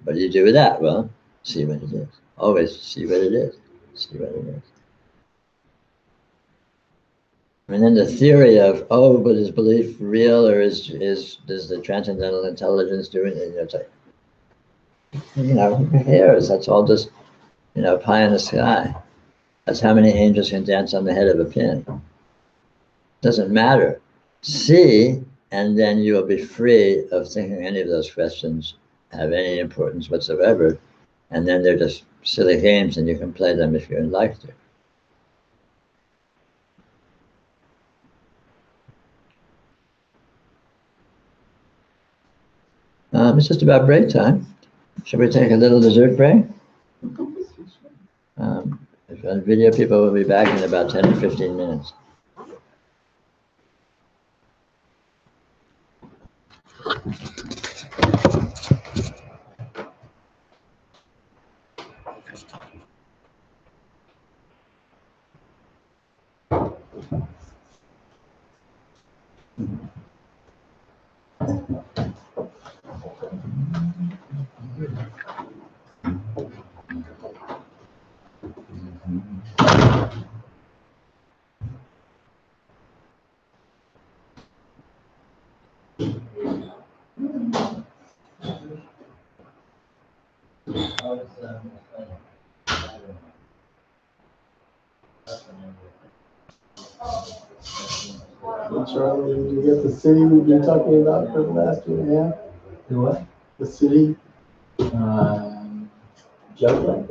what do you do with that? Well, see what it is. Always see what it is. See what it is. And then the theory of, but is belief real, or does the transcendental intelligence do it? It's like, who cares? That's all just, pie in the sky. That's how many angels can dance on the head of a pin. Doesn't matter. See, and then you will be free of thinking any of those questions have any importance whatsoever. And then they're just silly games, and you can play them if you'd like to. It's just about break time. Should we take a little dessert break? If video people will be back in about 10 to 15 minutes. Charlie, did you get the city we've been talking about for the last year and a half? Do what? The city? Juggling?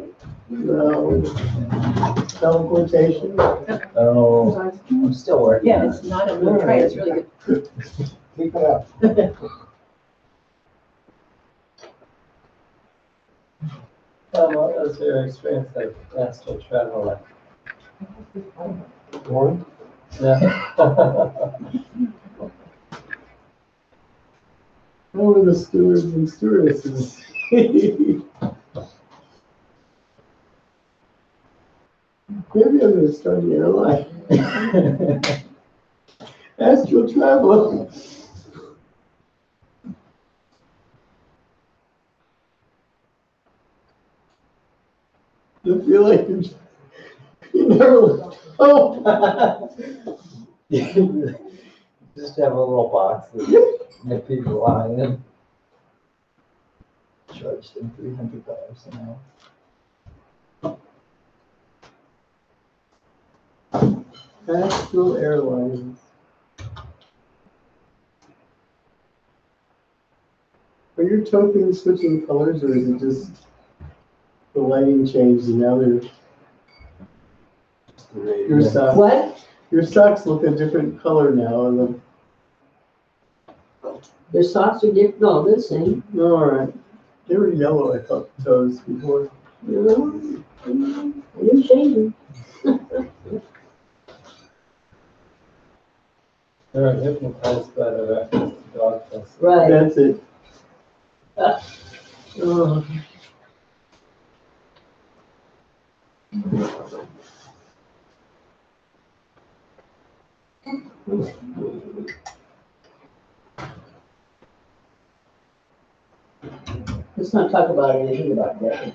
No. Teleportation? Oh, I'm still working. Yeah, it's not a good try, it's really good. Keep it up. What was your experience of astral travel like? One? Yeah. How were the stewards and stewardesses? Maybe I'm gonna start an airline. Astral travel. You feel like you never left home. Just have a little box that people lie in. Charge them $300 an hour. Astral Airlines. Are your tokens switching colors, or is it just the lighting changed and now they're your socks? What? Your socks look a different color now. And Their socks are different, no, they're the same. all right, they were yellow. I thought toes before. You know, I didn't change them. They're hypnotized by the reference to darkness. Right. That's it. Oh. Let's not talk about anything about that.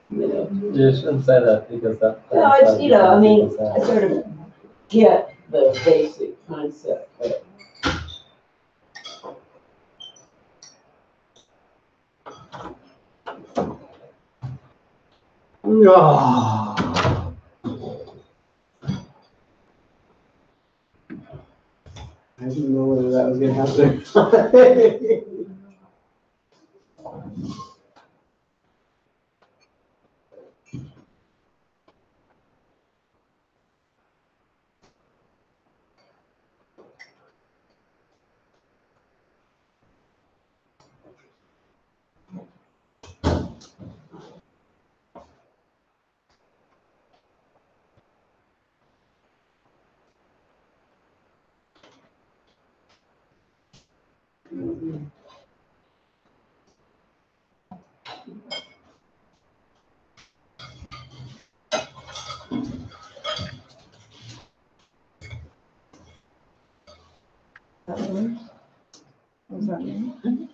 You know. You shouldn't say that because that. No, it's, you know, I mean, I sort of get the basic concept, but Oh. I didn't know whether that was gonna happen. What does that mean?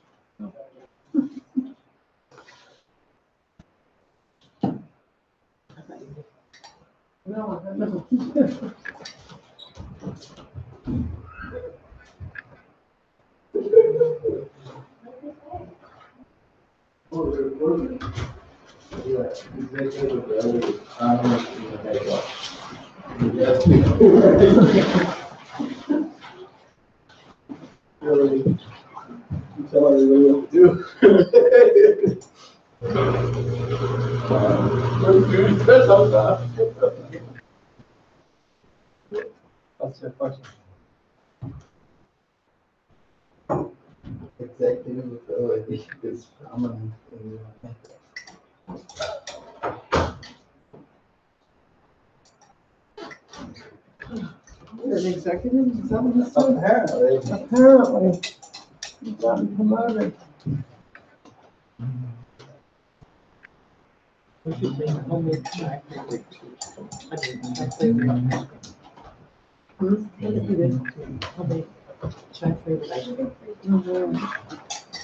No, I don't. Really, you tell everybody what to do. What's your question? Executive ability is prominent in your You're an executive, is that what you said? Apparently. Apparently. You've gotten promoted. What do you think only track favorite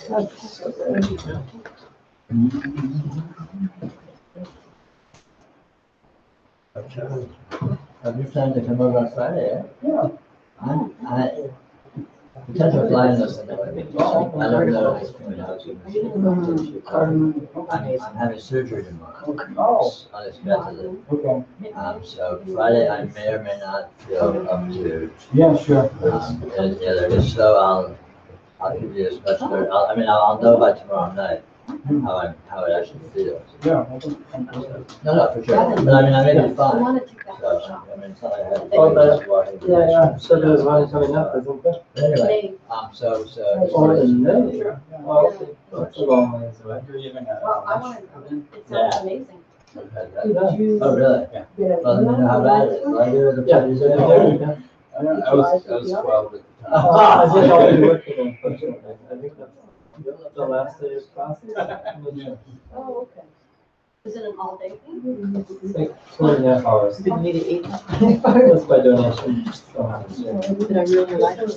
That's so good. Have you planned to come over on Friday? Yeah. I intend to fly in this I don't know. I'm having surgery tomorrow. Unexpectedly. So Friday I may or may not feel up to. Yeah, sure. And yeah, if so, I'll give you as much. I'll know by tomorrow night how it actually feels. Yeah. No, for sure. But I may be I fine. want to take that So, shot. it's not like I have. Oh, yeah. So there's one coming up, isn't there? Anyway, so. Oh, in May. Oh, okay. That's a long ways away. Well, I want to, it sounds amazing. Oh, really? Yeah. Well, let me know how bad it is. Will I do it? Yeah. I was 12 at the time. I think I'll be working on unfortunately. I think that's the last day of class. Oh, okay. Is it an all day thing? It's like 2.5 hours. Didn't meet at 8. That's by donation. So, Did I really like it?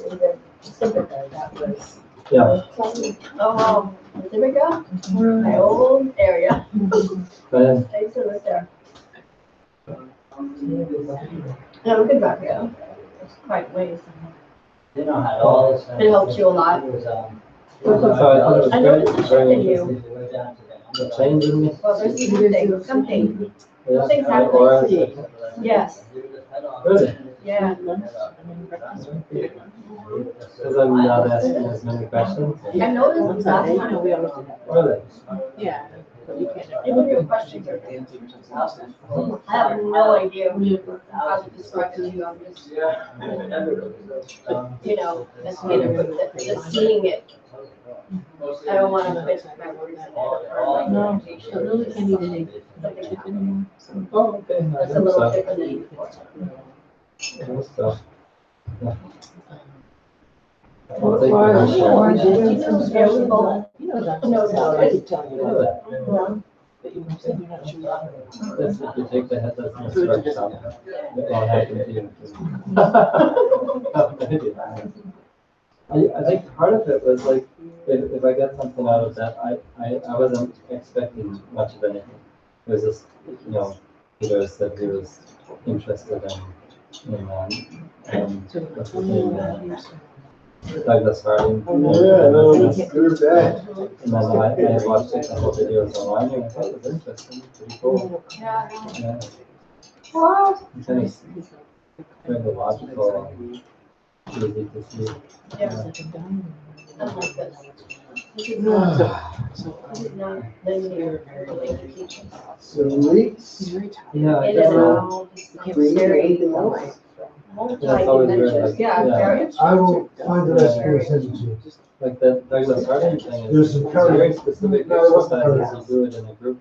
yeah. Oh, wow. Pacifica, my old area. But I used to live there. Yeah, we could back here. It's quite ways. You know, had all this. It helps you a lot. It was, so I thought it was I great. noticed a shift in you. The change in me. Well, there's something. Yeah. Something's Or happening. Yes. Really? Yeah. Because I'm not asking as many questions. I noticed last time. We always did that. Really? Yeah. But you can't. Even your questions are answers. I have no idea how to describe it to you. I'm just, just seeing it. I don't want to put my words in it or like No, meditation. I really can't eat any Something chicken happens. anymore. Oh, okay. That's a little different than before. Good stuff. Yeah. Well, Thank why- you. why did you- Yeah, we both. You know that. No, I it's did tell you Really? that. But you said you're not sure. That's if you take the head, that's in the workshop. It won't happen to you. I think part of it was like, if I get something out of that, I wasn't expecting much of anything. It was just, Peter said he was interested in what's his name, Douglas Harding. Yeah, no, it's good bad. And then I watched a couple of videos online and I thought it was interesting, pretty cool. Yeah. Yeah. What? It's kind of very logical and easy to see. Yeah. I like this. This is not linear education. So weeks. Yeah, I It guess is so. all very multi-dimensional. Yeah, very. I will find the rest and send it to you. Like the Douglas Harding thing There's is some it's current- very specific No, it wasn't exercises. current. You do it in a group.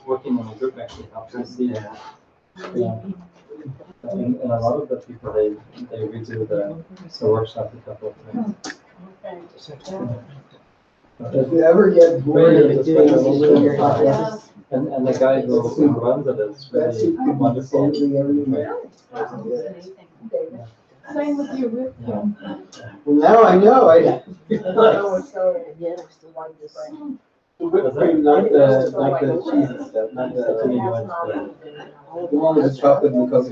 Working in a group actually helps you see. Yeah. And a lot of the people, they redo the workshop a couple of times. If you ever get bored Really, of it's doing like a little- Yeah. And the guy who runs it is that's really wonderful. handling everything. Same with you, Rick. Yeah. Well, now I know, And yet I still want this. Was that Not the cheese stuff, not to me, the what's one with the chocolate and coffee.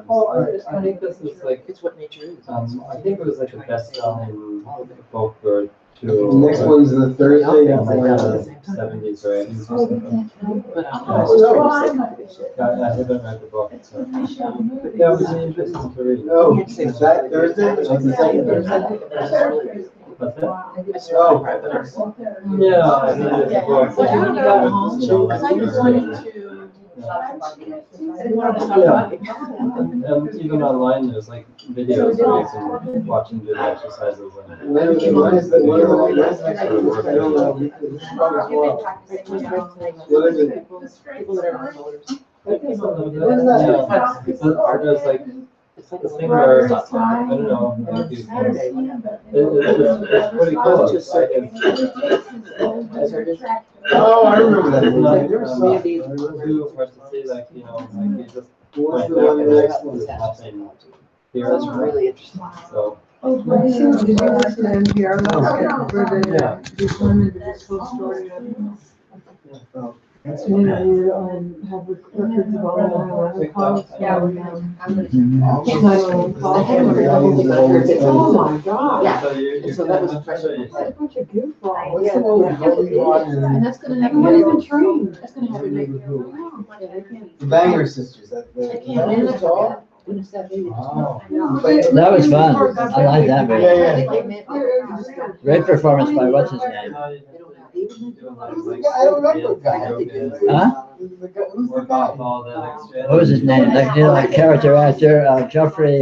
Oh, I think this is like, It's what nature is. I think it was like a best-selling book or two. The next one's the Thursday. Yeah, like in the 70s or 80s or something. But I haven't read the book, so. Yeah, it was really interesting to read. Oh, is that Thursday? That's the second Thursday? What's that? Oh. Yeah, I read the book. But when you got home, because I just wanted to. Even online, there's like videos where you can watch and do the exercises. And When is the one of the last I don't know. What is it? People that are on motors. I think so, yeah. There's like It's like this a thing where, I don't know, maybe it's pretty cool. It's like Oh, I remember that. it's not Maybe. too hard to see, like, like you just What's point the back one and next there's one? nothing here. That's really interesting. So, Oh, Did you listen to NPR last night for Yeah. this woman did this whole story of And then we're, have records of all our calls. Yeah, we're from, I'm gonna. Oh my God. Yeah. So you So that was can, pressure. you What a bunch of goofballs. Yeah. And that's gonna happen, not even trained. That's gonna happen. The Banger Sisters, that, I the can't Banger manage Sisters. when it's that big. Wow. That was fun. I like that movie. Yeah, Great performance by what's his name? I don't remember the guy. Huh? The guy- Who's the Work off guy? all that extra. What was his name? Like, you know, like character actor, Jeffrey.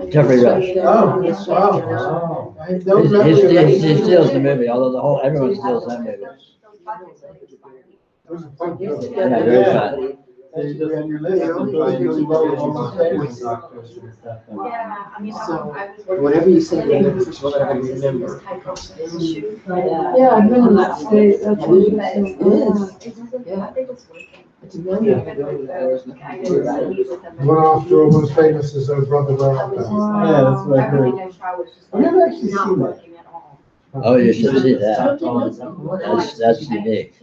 Jeffrey Rush. Oh, wow. I don't remember. He steals the movie, although everyone steals that movie. It was a fun film. Yeah, very fun. So you just, On your list, you it just goes find really information well about along famous the doctors and stuff. And- Yeah, I mean, Whatever you say, that's what I remember. Yeah, I've been in that state, that's what you It said. is. Yeah. It's really One after all was famous as her brother were up there. Yeah, that's what I heard. I've never actually seen that. Oh, you should see that. That's unique.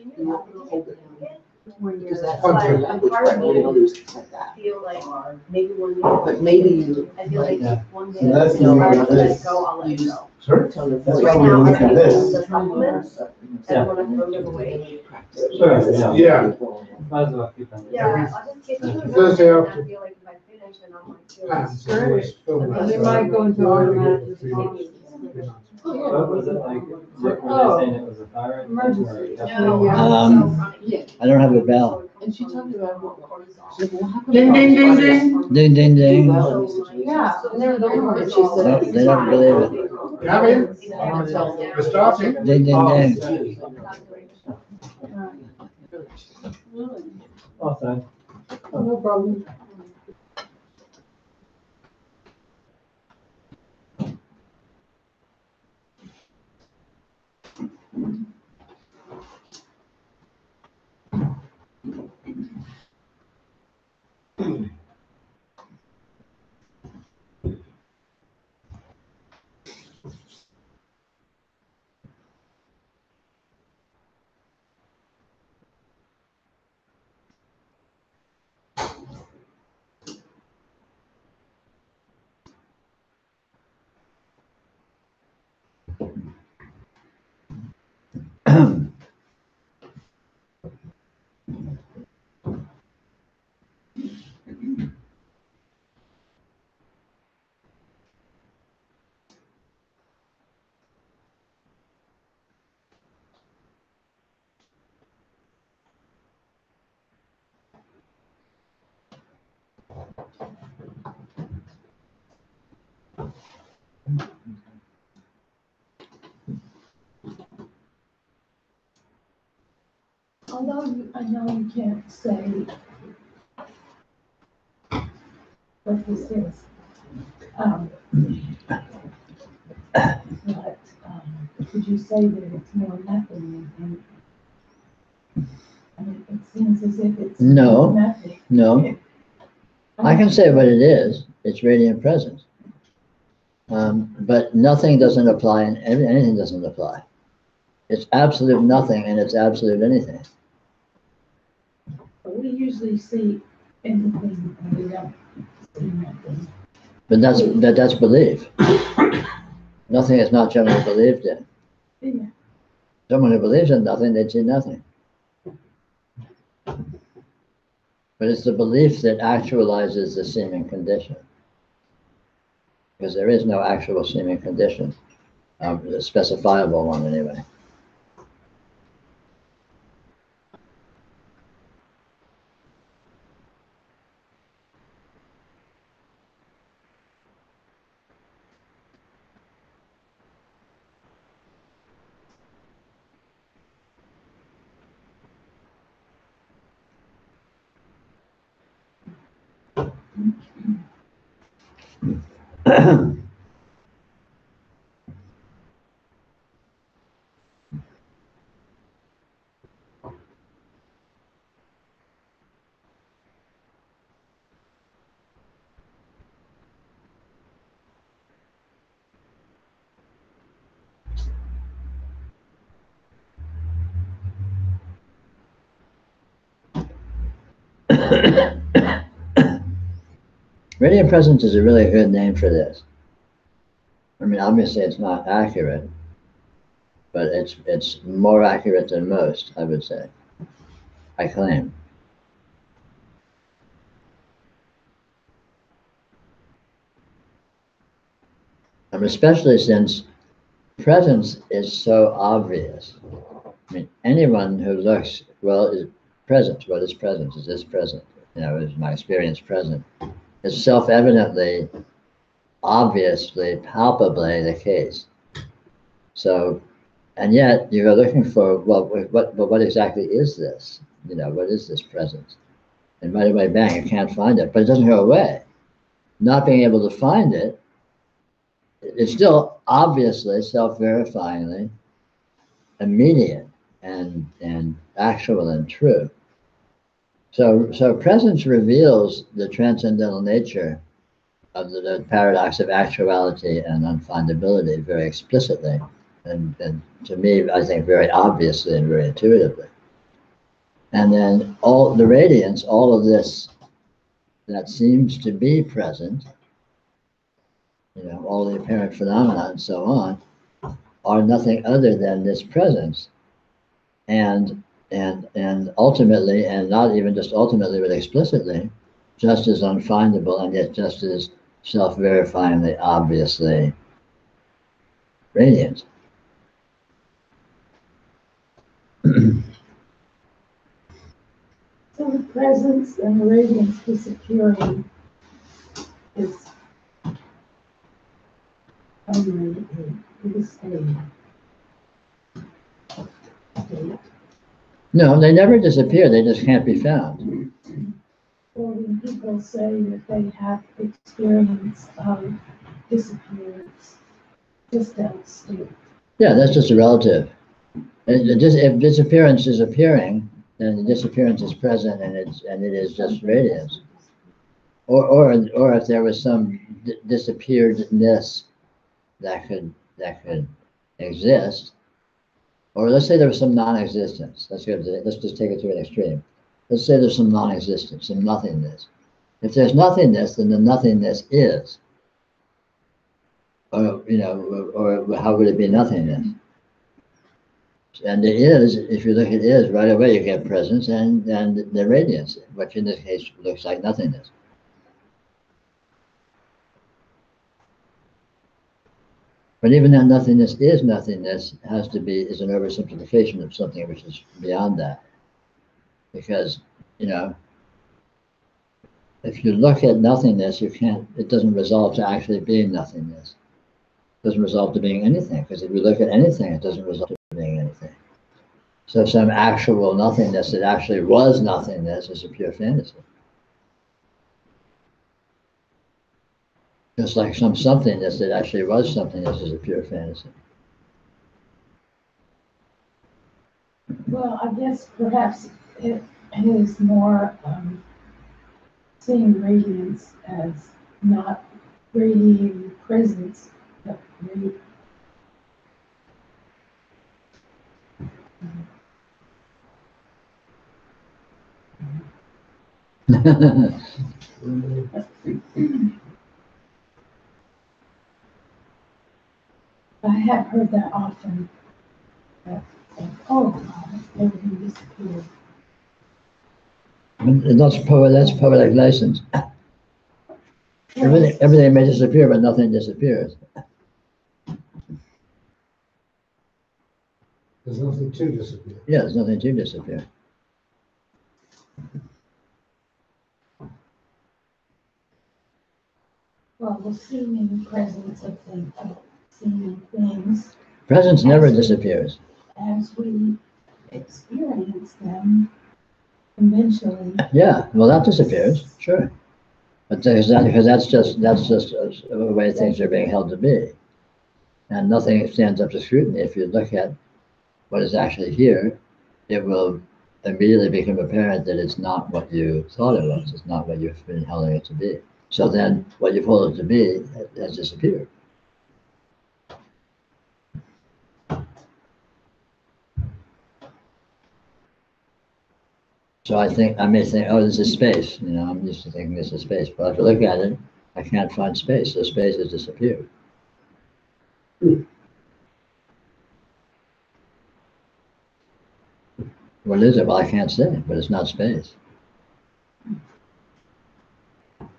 Because that's Fun why film. language, but only others like that. Feel like maybe one day. But maybe you. I feel like Yeah. one day. So that's you know, the I one let with this. go, I'll let go. Sorry? Tell the That's voice. why we're looking at this. The supplements, and when I throw them away. Sure, yeah. Yeah. Might as well keep them. Yeah, I'll just get to it. Thursday and after- I feel like if I finish and I'm like, feel Plans, it's always film. They might go into automatic like- What was it like, were they saying it was a thyroid? thing or- Emergency. No. Yeah. I don't have a bell. And she talked about what. She said, well, how come Ding, ding, ding, everybody ding. Ding, ding, do ding. well in these situations? Yeah, and they're the And ones. she said. No, they don't believe it. Come in. We're We're starting. Ding, ding, ding. Awesome. Oh, no problem. Although I know you can't say what this is. But, could you say that it's more nothing than, I mean, it seems as if it's No. more nothing. No, I can say what it is. It's radiant presence. But nothing doesn't apply and anything doesn't apply. It's absolute nothing and it's absolute anything. We usually see anything and we don't see nothing. But that's belief. Nothing is not generally believed in. Yeah. Someone who believes in nothing, they'd see nothing. But it's the belief that actualizes the seeming condition. Because there is no actual seeming condition, a specifiable one anyway. Radiant presence is a really good name for this. I mean, obviously it's not accurate, but it's more accurate than most, I would say. I claim. Especially since presence is so obvious. I mean, anyone who looks, well, is present. What is presence? Is this present? You know, is my experience present? It's self-evidently, obviously, palpably the case. So, and yet you are looking for, well, what exactly is this? You know, what is this presence? And right away, bang, you can't find it, but it doesn't go away. Not being able to find it, it's still obviously, self-verifyingly immediate and actual and true. So presence reveals the transcendental nature of the paradox of actuality and unfindability very explicitly, and to me, I think very obviously and very intuitively. And then all the radiance, all of this that seems to be present, you know, all the apparent phenomena and so on, are nothing other than this presence. And ultimately, and not even just ultimately, but explicitly, just as unfindable and yet just as self-verifyingly, obviously radiant. So the presence and the radiance disappearing is only a state. No, they never disappear, they just can't be found. Or when people say that they have experience of disappearance, just that state. Yeah, that's just a relative. If disappearance is appearing, then the disappearance is present and it is just radiance. Or if there was some disappearedness that could exist, or let's say there was some non-existence. Let's just take it to an extreme. Let's say there's some non-existence, some nothingness. If there's nothingness, then the nothingness is. Or you know, or how would it be nothingness? And it is, if you look at is, right away you get presence and the radiance, which in this case looks like nothingness. But even that nothingness is an oversimplification of something which is beyond that. Because, you know, if you look at nothingness, it doesn't resolve to actually being nothingness. It doesn't resolve to being anything, because if you look at anything, it doesn't resolve to being anything. So some actual nothingness that actually was nothingness is a pure fantasy. Just like some somethingness that actually was somethingness is a pure fantasy. Well, I guess perhaps it is more seeing radiance as not radiating presence, but I have heard that often. Oh God, everything disappeared. That's poetic license. Everything may disappear, but nothing disappears. There's nothing to disappear. Yeah, there's nothing to disappear. Well, the seeming presence of seeming things. Presence never disappears. As we experience them conventionally. Yeah, well, that disappears, sure. But because that's just a way things are being held to be. And nothing stands up to scrutiny. If you look at what is actually here, it will immediately become apparent that it's not what you thought it was. It's not what you've been holding it to be. So then what you've held it to be has disappeared. So I may think, oh, this is space. You know, I'm used to thinking this is space. But if I look at it, I can't find space. So space has disappeared. What is it? Well, I can't say, but it's not space.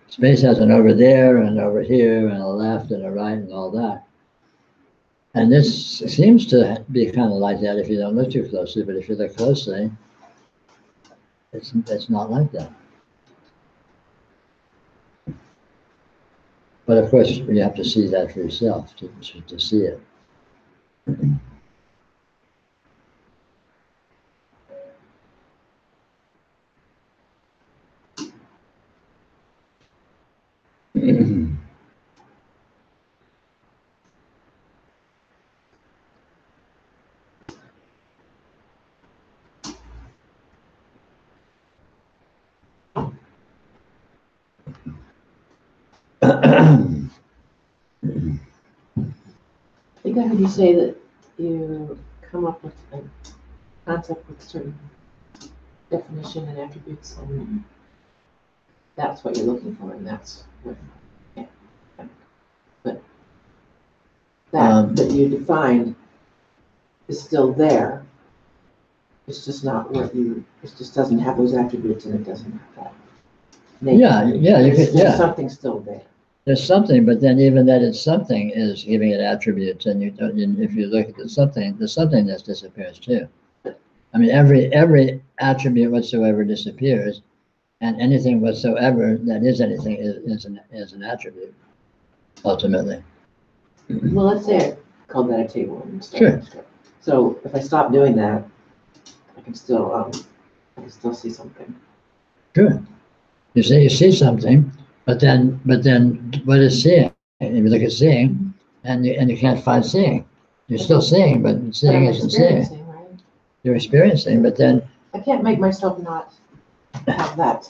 Space has an over there and over here and a left and a right and all that. And this seems to be kind of like that if you don't look too closely, but if you look closely, it's not like that. But of course, you have to see that for yourself to see it. I think I heard you say that you come up with a concept with certain definition and attributes, and that's what you're looking for, and that's what. Yeah. But that you defined is still there. It's just not what you. It just doesn't have those attributes, and it doesn't have that. Nature. Yeah, you could, yeah. Something's still there. There's something, but then even that it's something is giving it attributes, and you don't. If you look at the somethingness disappears too. I mean, every attribute whatsoever disappears, and anything whatsoever that is anything is an attribute, ultimately. Well, let's say I called that a table. Sure. So if I stop doing that, I can still see something. Sure. You see something, but then what is seeing? If you look at seeing, and you can't find seeing, you're still seeing, but seeing isn't seeing. Right? You're experiencing, but then I can't make myself not have that.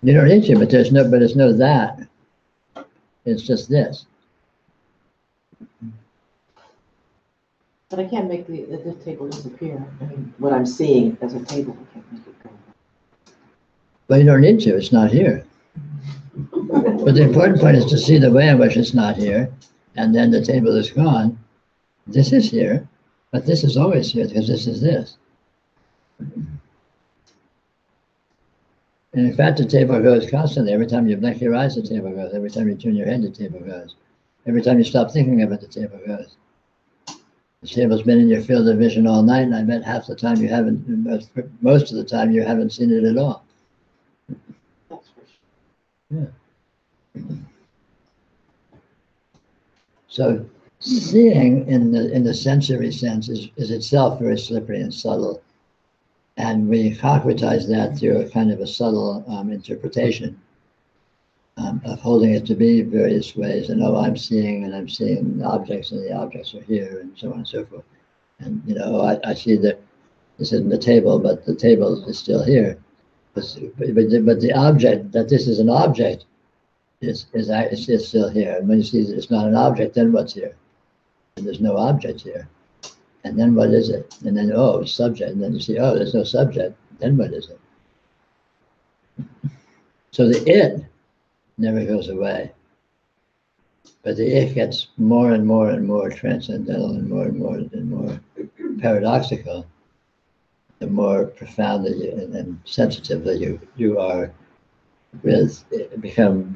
you don't need to. But there's no that. It's just this. But I can't make the table disappear. I mean, what I'm seeing as a table, I can't make it go. But you don't need to. It's not here. But the important point is to see the way in which it's not here, and then the table is gone. This is here, but this is always here because this is this. And in fact, the table goes constantly. Every time you blink your eyes, the table goes. Every time you turn your head, the table goes. Every time you stop thinking of it, the table goes. The table's been in your field of vision all night, and I bet half the time you haven't, most of the time you haven't seen it at all. That's for sure. Yeah. So seeing in the sensory sense is itself very slippery and subtle. And we concretize that through a kind of a subtle interpretation of holding it to be various ways. And oh, I'm seeing objects, and the objects are here, and so on and so forth. And I see that this isn't the table, but the table is still here. But the object, that this is an object, is still here. And when you see that it's not an object, then what's here? And there's no object here. And then what is it? And then, oh, it's subject. And then you see, oh, there's no subject. Then what is it? So the it never goes away. But the it gets more and more and more transcendental and more paradoxical, the more profoundly and sensitively you are with become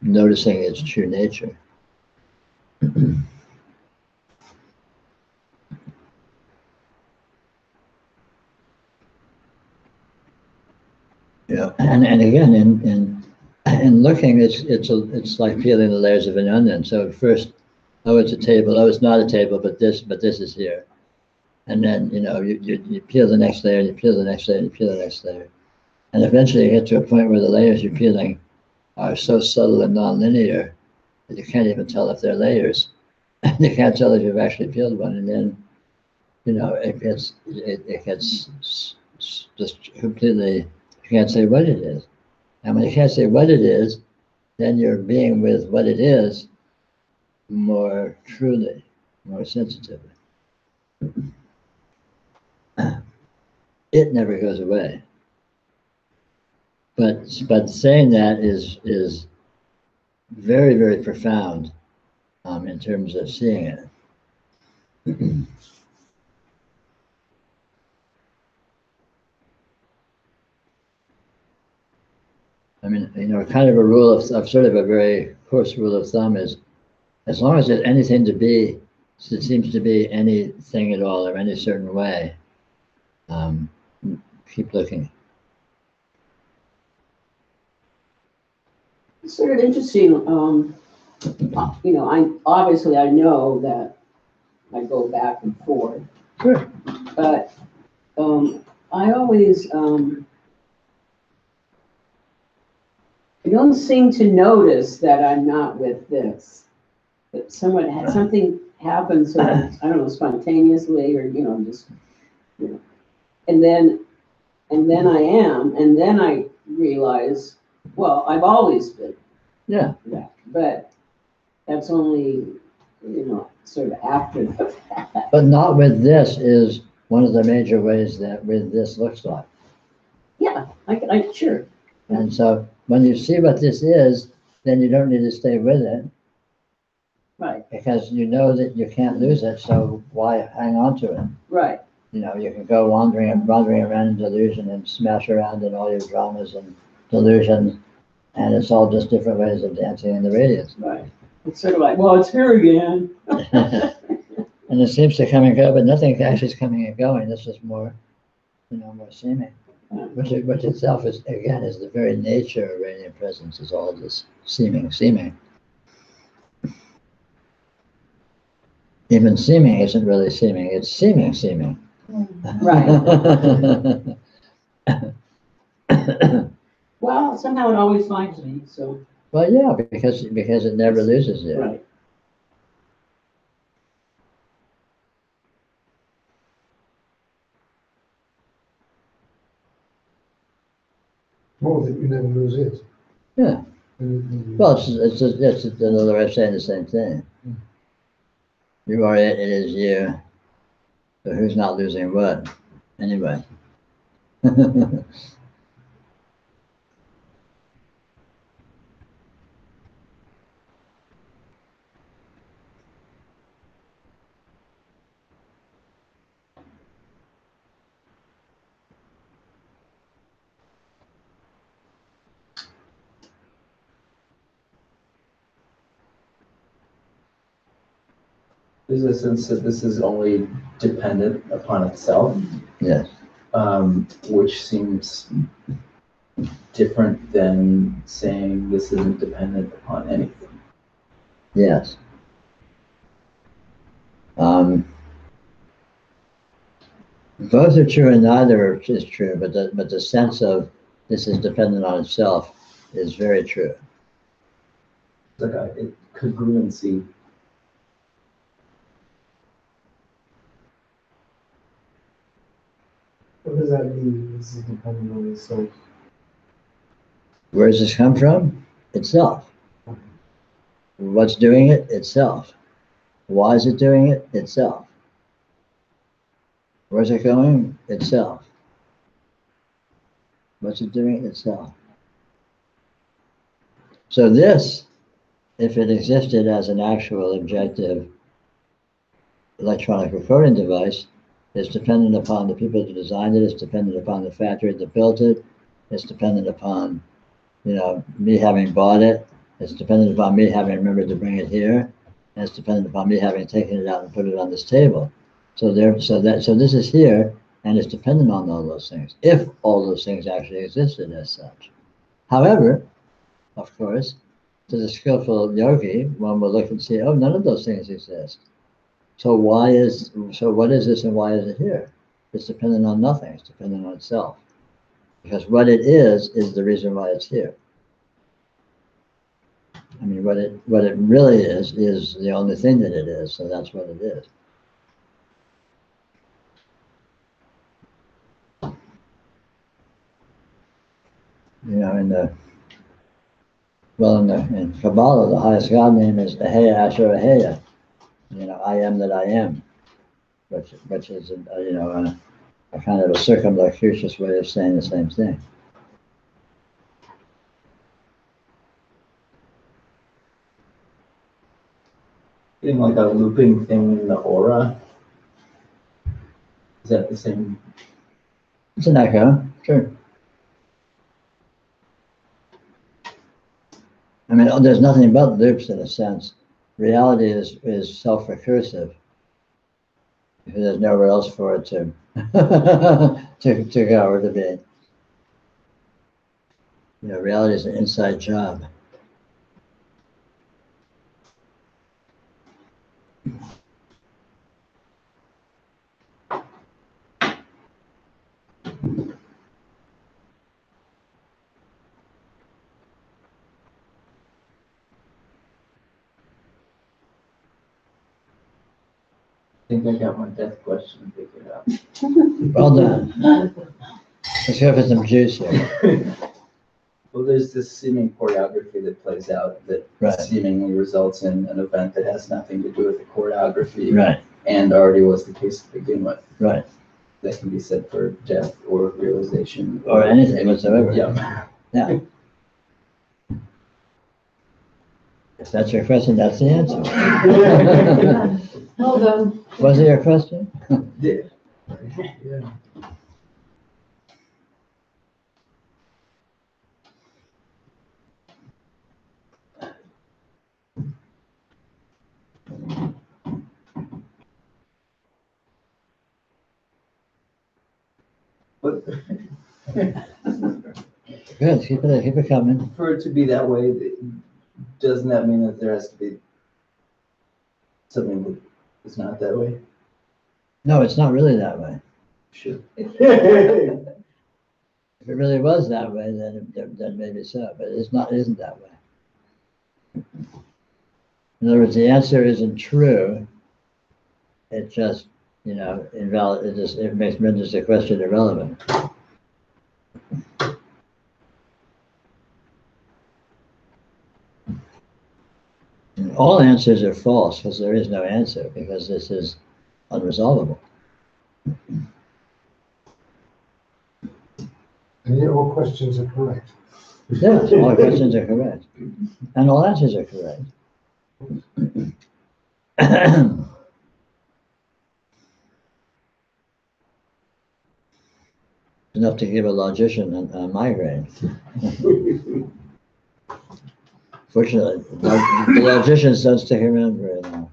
noticing its true nature. And again in looking, it's like peeling the layers of an onion. So at first, oh, it's a table. Oh, it's not a table, but this is here. And then you peel the next layer, and you peel the next layer, and you peel the next layer, and eventually you get to a point where the layers you're peeling are so subtle and nonlinear that you can't even tell if they're layers. You can't tell if you've actually peeled one, and then it gets just completely. You can't say what it is, and when you can't say what it is, then you're being with what it is more truly, more sensitively. it never goes away. But saying that is very, very profound in terms of seeing it. I mean, kind of a rule of sort of a very coarse rule of thumb is, as long as there's anything to be, it seems to be anything at all or any certain way, keep looking. It's sort of interesting, I know that I go back and forth. Sure. But I always, I don't seem to notice that I'm not with this. That something happens, sort of, I don't know, spontaneously or, just, and then I am, and then I realize, well, I've always been. Yeah. But that's only, sort of after the fact. But not with this is one of the major ways that with this looks like. Yeah, I sure. And so when you see what this is, then you don't need to stay with it. Right. Because you know that you can't lose it, so why hang on to it? Right. You can go wandering around in delusion and smash around in all your dramas and delusions, and it's all just different ways of dancing in the radiance. Right. It's sort of like, well, it's here again. And it seems to come and go, but nothing actually is coming and going. This is more, more seeming. Which itself is the very nature of radiant presence, is all this seeming. Even seeming isn't really seeming, it's seeming. Right. Well, somehow it always finds me, so. Well, yeah, because it never loses you. Right. More that you never lose it. Yeah. Well, it's another way of saying the same thing. You are it, it is you. So who's not losing what? Anyway. There's a sense that this is only dependent upon itself. Yes. Which seems different than saying this isn't dependent upon anything. Yes. Both are true and neither is true, but the sense of this is dependent on itself is very true. It's like a congruency. What does that mean? This is dependent on itself. Where does this come from? Itself. What's doing it? Itself. Why is it doing it? Itself. Where's it going? Itself. What's it doing? Itself. So this, if it existed as an actual objective electronic recording device, is dependent upon the people who designed it, it's dependent upon the factory that built it, it's dependent upon, me having bought it, it's dependent upon me having remembered to bring it here, and it's dependent upon me having taken it out and put it on this table. So this is here, and it's dependent on all those things, if all those things actually existed as such. However, of course, to the skillful yogi, one will look and see, oh, none of those things exist. So what is this and why is it here? It's dependent on nothing, it's dependent on itself. Because what it is the reason why it's here. I mean, what it really is the only thing that it is, so that's what it is. In Kabbalah, the highest God name is Aheya Asher Aheya. I am that I am, which is a kind of a circumlocucious way of saying the same thing. Getting like a looping thing in the aura. Is that the same? It's an echo, sure. I mean, there's nothing but loops in a sense. Reality is self-recursive. Because there's nowhere else for it to to go or to be. You know, reality is an inside job. I think I got my death question figured out. Well done. Let's go for some juice here. Well, there's this seeming choreography that plays out that Right. seemingly results in an event that has nothing to do with the choreography Right, and already was the case to begin with. right. That can be said for death or realization. Or anything whatsoever. Yeah. Yeah. If that's your question, that's the answer. Well done. Was it your question? Yeah. But Good, keep it coming. for it to be that way, doesn't that mean that there has to be something that is not that way? No, it's not really that way. Sure. If it really was that way, then maybe so, but it isn't that way. In other words, the answer isn't true. It just, you know, invalid. It renders the question irrelevant. And all answers are false because there is no answer, because this is unresolvable. And yet all questions are correct. Yes, all questions are correct, and all answers are correct. Enough to give a logician a migraine. Fortunately, the logicians don't stick around very long.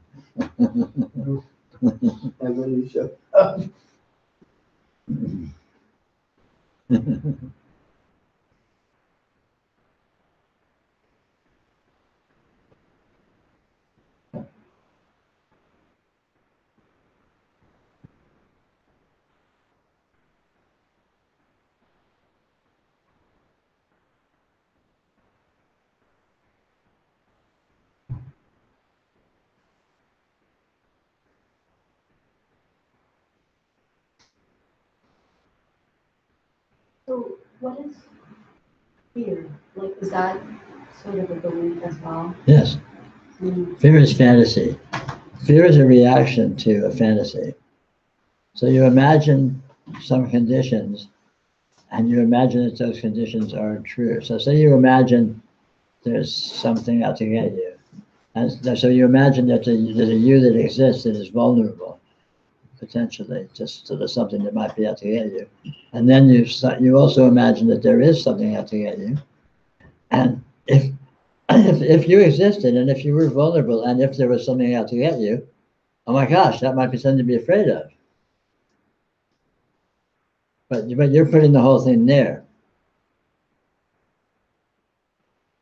And then you show. So what is fear? Like, is that sort of a belief as well? Yes, Mm. fear is fantasy. Fear is a reaction to a fantasy. So you imagine some conditions, and you imagine that those conditions aren't true. So say you imagine there's something out to get you. And so you imagine that there's a you that exists that is vulnerable, potentially, just so there's something that might be out to get you. And then you also imagine that there is something out to get you. And if you existed, and if you were vulnerable, and if there was something out to get you, oh my gosh, that might be something to be afraid of. But you're putting the whole thing there.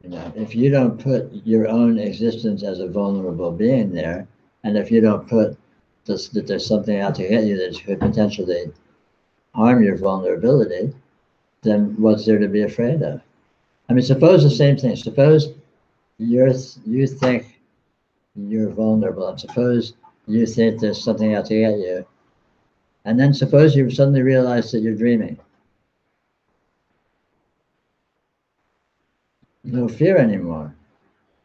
You know, if you don't put your own existence as a vulnerable being there, and if you don't put that there's something out to get you that could potentially harm your vulnerability, then what's there to be afraid of? I mean, suppose the same thing. Suppose you think you're vulnerable, and suppose you think there's something out to get you, and then suppose you suddenly realize that you're dreaming. No fear anymore,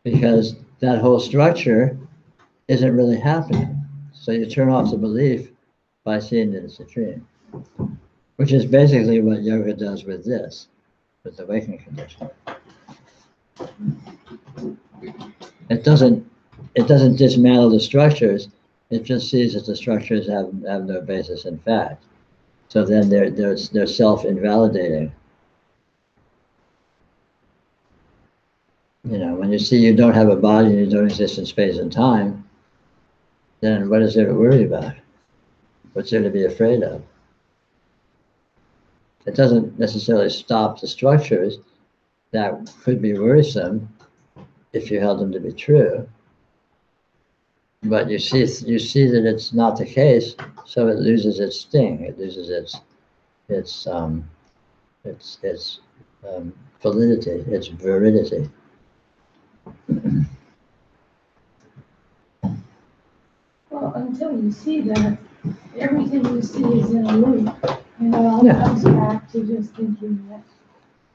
because that whole structure isn't really happening. So you turn off the belief by seeing that it's a dream. Which is basically what yoga does with this, with the waking condition. It doesn't dismantle the structures. It just sees that the structures have no basis in fact. So then they're self-invalidating. You know, when you see you don't have a body and you don't exist in space and time, then what is there to worry about? What's there to be afraid of? It doesn't necessarily stop the structures that could be worrisome if you held them to be true. But you see that it's not the case, so it loses its sting. It loses its validity, its veridity. Well, until you see that, everything you see is in a loop, and it all comes back to just thinking that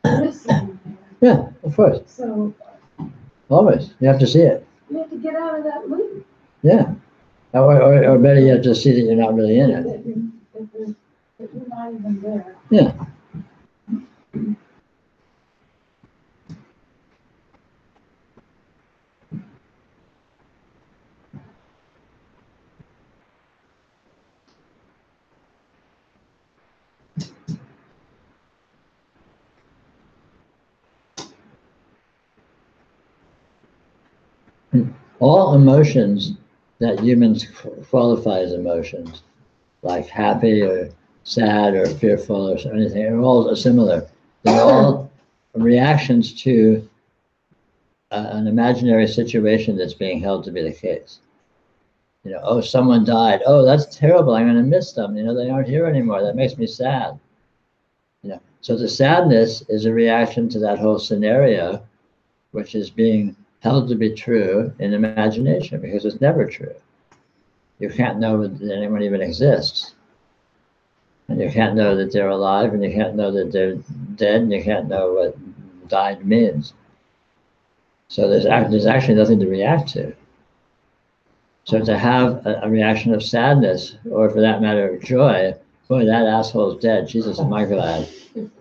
there is something there. Yeah, of course. So Always. You have to see it. you have to get out of that loop. Yeah. Or better yet, just see that you're not really in it. That you're not even there. Yeah. All emotions that humans qualify as emotions, like happy or sad or fearful or anything, are all similar. They're all reactions to an imaginary situation that's being held to be the case. You know, oh, someone died. Oh, that's terrible. I'm going to miss them. You know, they aren't here anymore. That makes me sad. You know, so the sadness is a reaction to that whole scenario, which is being held to be true in imagination, because it's never true. You can't know that anyone even exists. And you can't know that they're alive, and you can't know that they're dead, and you can't know what died means. So there's actually nothing to react to. So to have a reaction of sadness, or for that matter, joy, boy, that asshole's dead. Jesus, am I glad.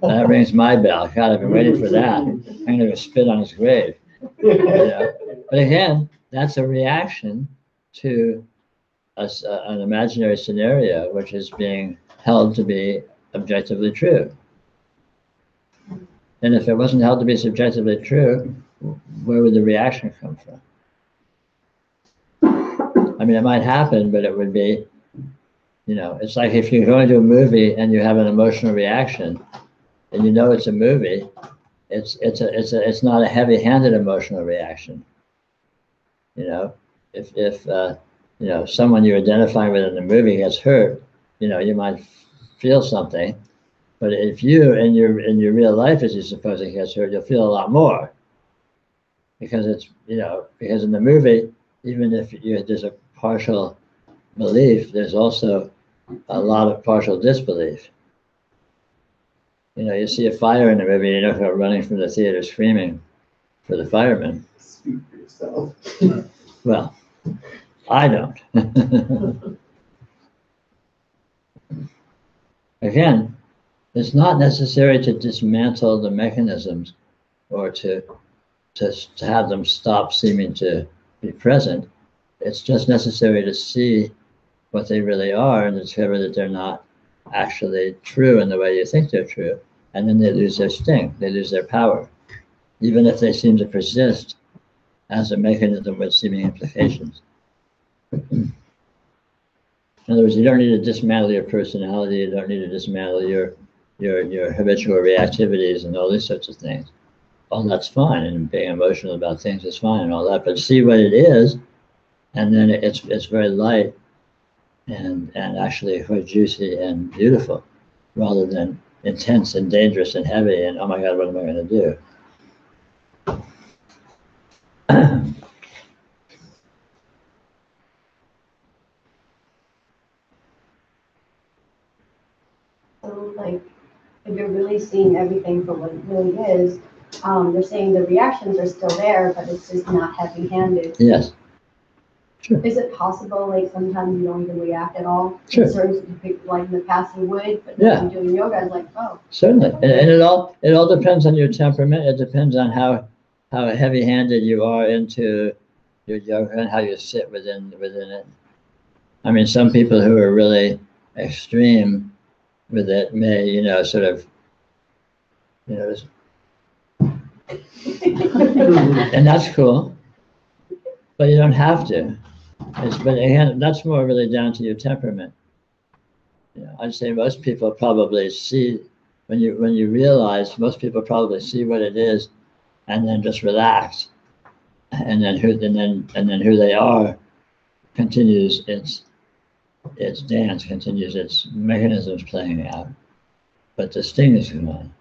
That rings my bell. God, I've been waiting for that. I'm going to spit on his grave. You know? But again, that's a reaction to an imaginary scenario which is being held to be objectively true. And if it wasn't held to be subjectively true, where would the reaction come from? I mean, it might happen, but it would be, you know, it's like if you're going to a movie and you have an emotional reaction, and you know it's a movie, it's not a heavy-handed emotional reaction. You know, if you know, someone you're identifying with in the movie gets hurt, you know, you might feel something. But if you in your real life, as you suppose it gets hurt, you'll feel a lot more. Because it's, you know, because in the movie, even if there's a partial belief, there's also a lot of partial disbelief. You know, you see a fire in the movie, you don't go running from the theater screaming for the firemen. Speak for yourself. Well, I don't. Again, it's not necessary to dismantle the mechanisms or to have them stop seeming to be present. It's just necessary to see what they really are and discover that they're not actually true in the way you think they're true. And then they lose their sting, they lose their power, even if they seem to persist as a mechanism with seeming implications. In other words, you don't need to dismantle your personality, you don't need to dismantle your habitual reactivities and all these sorts of things. All that's fine, and being emotional about things is fine and all that, but see what it is, and then it's very light and actually quite juicy and beautiful, rather than intense and dangerous and heavy and, oh my God, what am I going to do? So, like, if you're really seeing everything for what it really is, they're saying the reactions are still there, but it's just not heavy-handed. Yes. Sure. Is it possible, like sometimes you don't even react at all? Sure. In certain people, like in the past you would, but Yeah. when you're doing yoga, it's like, oh. Certainly, and it all depends on your temperament. It depends on how heavy-handed you are into your yoga and how you sit within it. I mean, some people who are really extreme with it may, sort of, just and that's cool, but you don't have to. But again, that's more really down to your temperament. I'd say most people probably see when you realize, most people probably see what it is, and then just relax, and then who they are continues its dance, continues its mechanisms playing out, but the sting is gone.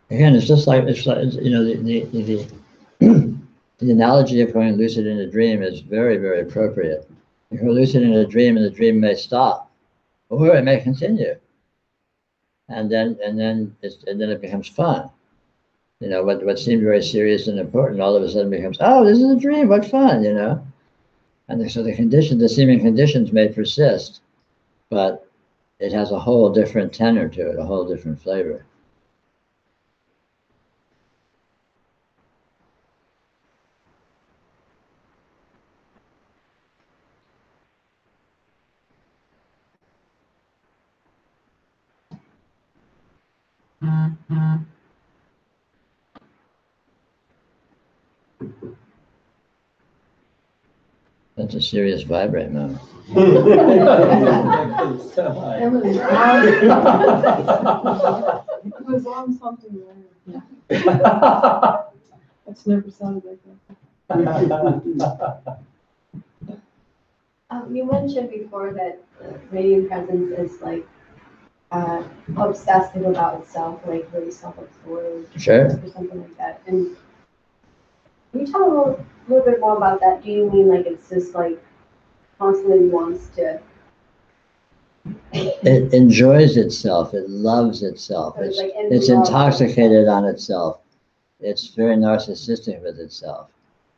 Again, it's like the analogy of going lucid in a dream is very, very appropriate. You go lucid in a dream, and the dream may stop, or it may continue, and then it becomes fun. What seemed very serious and important all of a sudden becomes, oh, this is a dream. What fun, And so the seeming conditions may persist, but it has a whole different tenor to it, a whole different flavor. That's a serious vibrate mode. It was on something there. Yeah. It's never sounded like that. You mentioned before that radiant presence is like obsessive about itself, like really self-absorbed, Sure. or something like that. And can you tell a little bit more about that? Do you mean like it's just like constantly wants to? It enjoys itself. It loves itself. It's intoxicated on itself. It's very narcissistic with itself.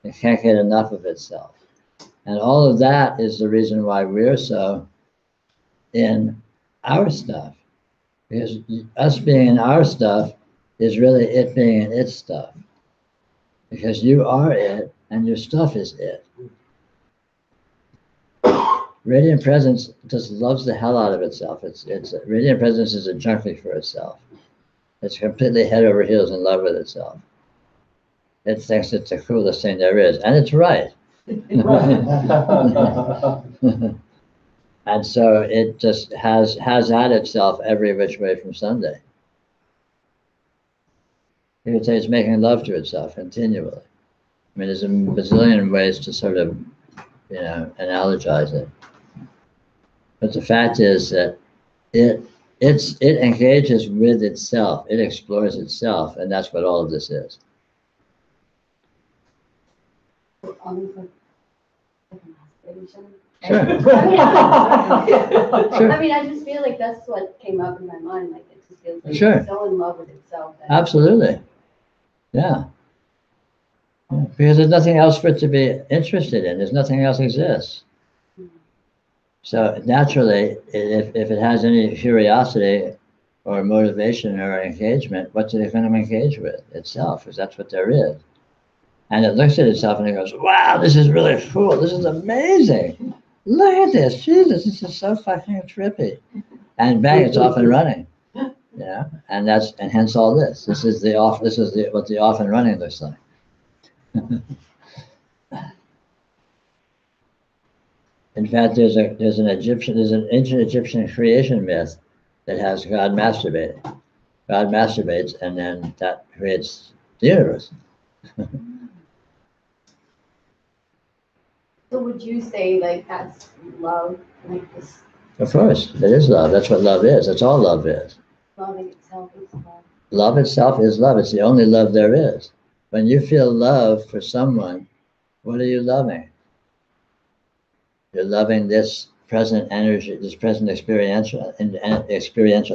It can't get enough of itself. And all of that is the reason why we're so in our stuff. Because us being in our stuff is really it being in its stuff. Because you are it and your stuff is it. Radiant presence just loves the hell out of itself. Radiant presence is a junkie for itself. It's completely head over heels in love with itself. It thinks it's the coolest thing there is, and it's right. And so it just has at itself every which way from Sunday. You could say it's making love to itself continually. I mean, there's a bazillion ways to sort of, analogize it. But the fact is that it engages with itself. It explores itself, and that's what all of this is. Sure. I mean, I just feel like that's what came up in my mind. Like it just feels like Sure. it's so in love with itself. Absolutely. Yeah. Because there's nothing else for it to be interested in. There's nothing else exists. So naturally, if it has any curiosity or motivation or engagement, what's it going to engage with? Itself, because that's what there is. And it looks at itself and it goes, wow, this is really cool. This is amazing. Look at this. Jesus, this is so fucking trippy. And bang, it's off and running. And hence all this. This is what the off and running looks like. In fact, there's an ancient Egyptian creation myth that has God masturbating. God masturbates, and then that creates the universe. So would you say like that's love, like this? Of course, it is love. That's what love is. That's all love is. Loving itself is love. Love itself is love. It's the only love there is. When you feel love for someone, what are you loving? You're loving this present energy, this present experiential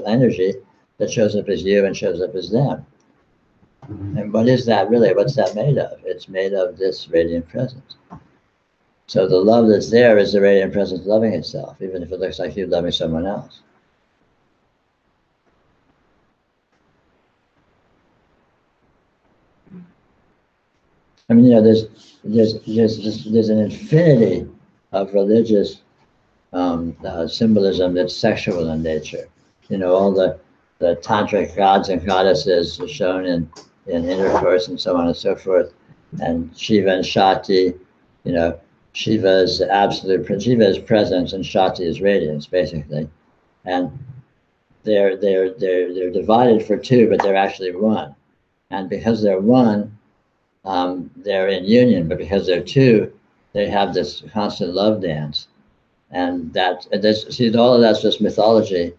energy that shows up as you and shows up as them. And what is that really? What's that made of? It's made of this radiant presence. So the love that's there is the radiant presence loving itself, even if it looks like you loving someone else. I mean, there's an infinity of religious symbolism that's sexual in nature. All the tantric gods and goddesses are shown in intercourse and so on and so forth. And Shiva and Shakti, Shiva is absolute, Shiva is presence and Shakti is radiance, basically. And they're divided for two, but they're actually one. And because they're one, they're in union, but because they're two, they have this constant love dance. And see, all of that's just mythology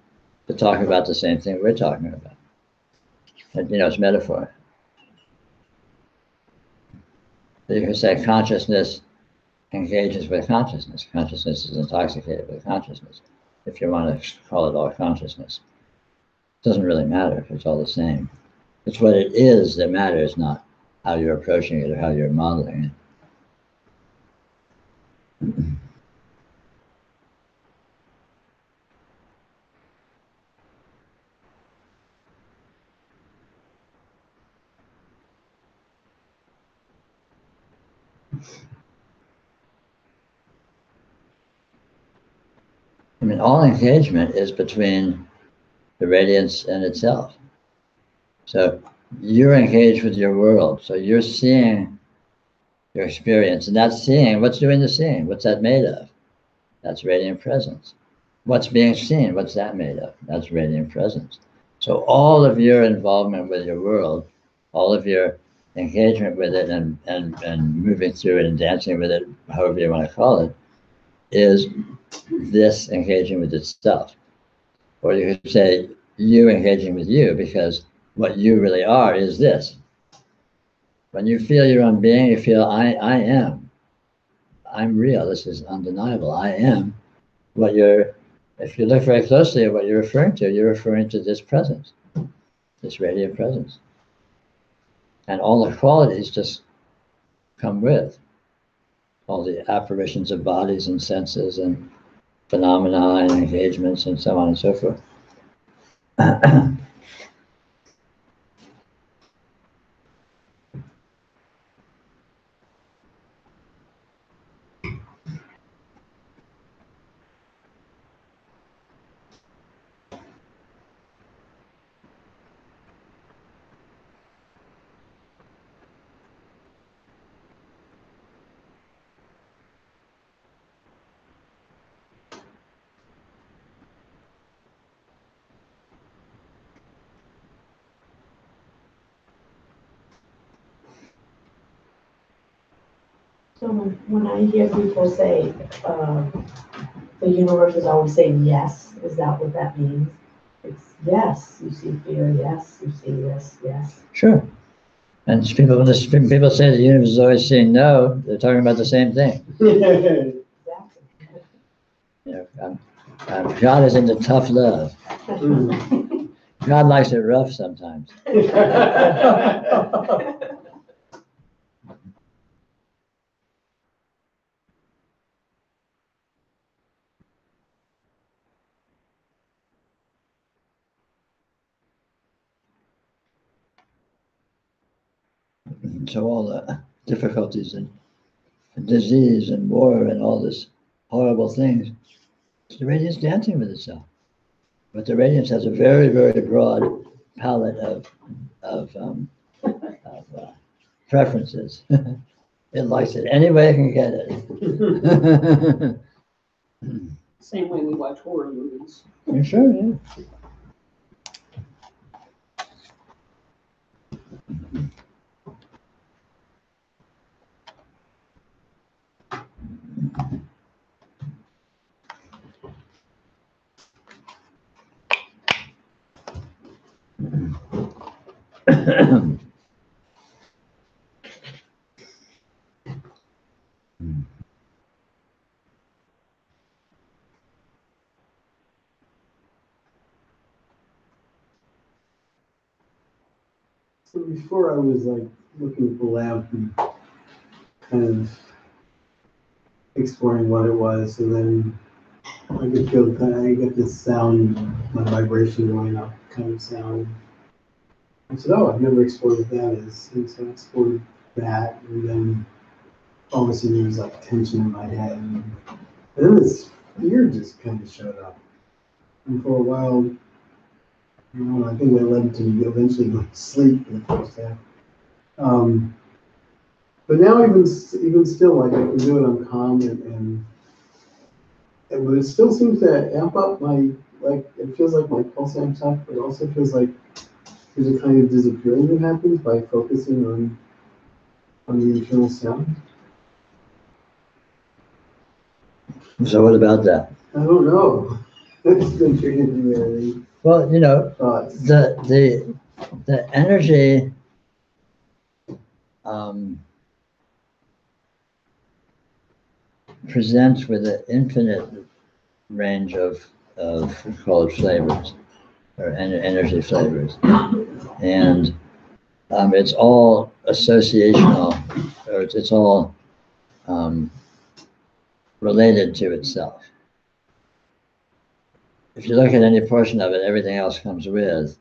to talk about the same thing we're talking about. And, it's metaphor. So you can say consciousness engages with consciousness. Consciousness is intoxicated with consciousness, if you want to call it all consciousness. It doesn't really matter if it's all the same. It's what it is that matters, not how you're approaching it or how you're modeling it. I mean, all engagement is between the radiance and itself. So you're engaged with your world. So you're seeing your experience, and that's seeing. What's doing the seeing? What's that made of? That's radiant presence. What's being seen? What's that made of? That's radiant presence. So all of your involvement with your world, all of your engagement with it and moving through it and dancing with it, however you want to call it, is this engaging with itself. Or you could say you engaging with you, because what you really are is this. When you feel your own being, you feel I am. I'm real. This is undeniable. I am what if you look very closely at what you're referring to this presence, this radiant presence. And all the qualities just come with all the apparitions of bodies and senses and phenomena and engagements and so on and so forth. So when I hear people say, the universe is always saying yes, is that what that means? It's yes, you see fear, yes, you see this, yes. Sure. And when people say the universe is always saying no, they're talking about the same thing. God is into tough love. God likes it rough sometimes. So all the difficulties and disease and war and all this horrible things, the radiance dancing with itself. But the radiance has a very, very broad palette of preferences. It likes it any way it can get it. Same way we watch horror movies. Sure, yeah. So before I was like looking at the lamp and kind of exploring what it was, and then I could feel I get this sound, my vibration going up kind of sound. I said, oh, I've never explored what that is. And so I explored that, and then all of a sudden there was like tension in my head. And then this fear just kind of showed up. And for a while, you know, I think that led to me eventually going to sleep for the first half. But now even still, like I can do it, I'm calm, but it still seems to amp up my, like, it feels like my pulse amps up, but it also feels like there's a kind of disappearing that happens by focusing on the internal sound. So what about that? I don't know. It's been treated me very Well, you know, thoughts. the energy presents with an infinite range of called flavors or energy flavors, and it's all associational, or it's all related to itself. If you look at any portion of it, everything else comes with.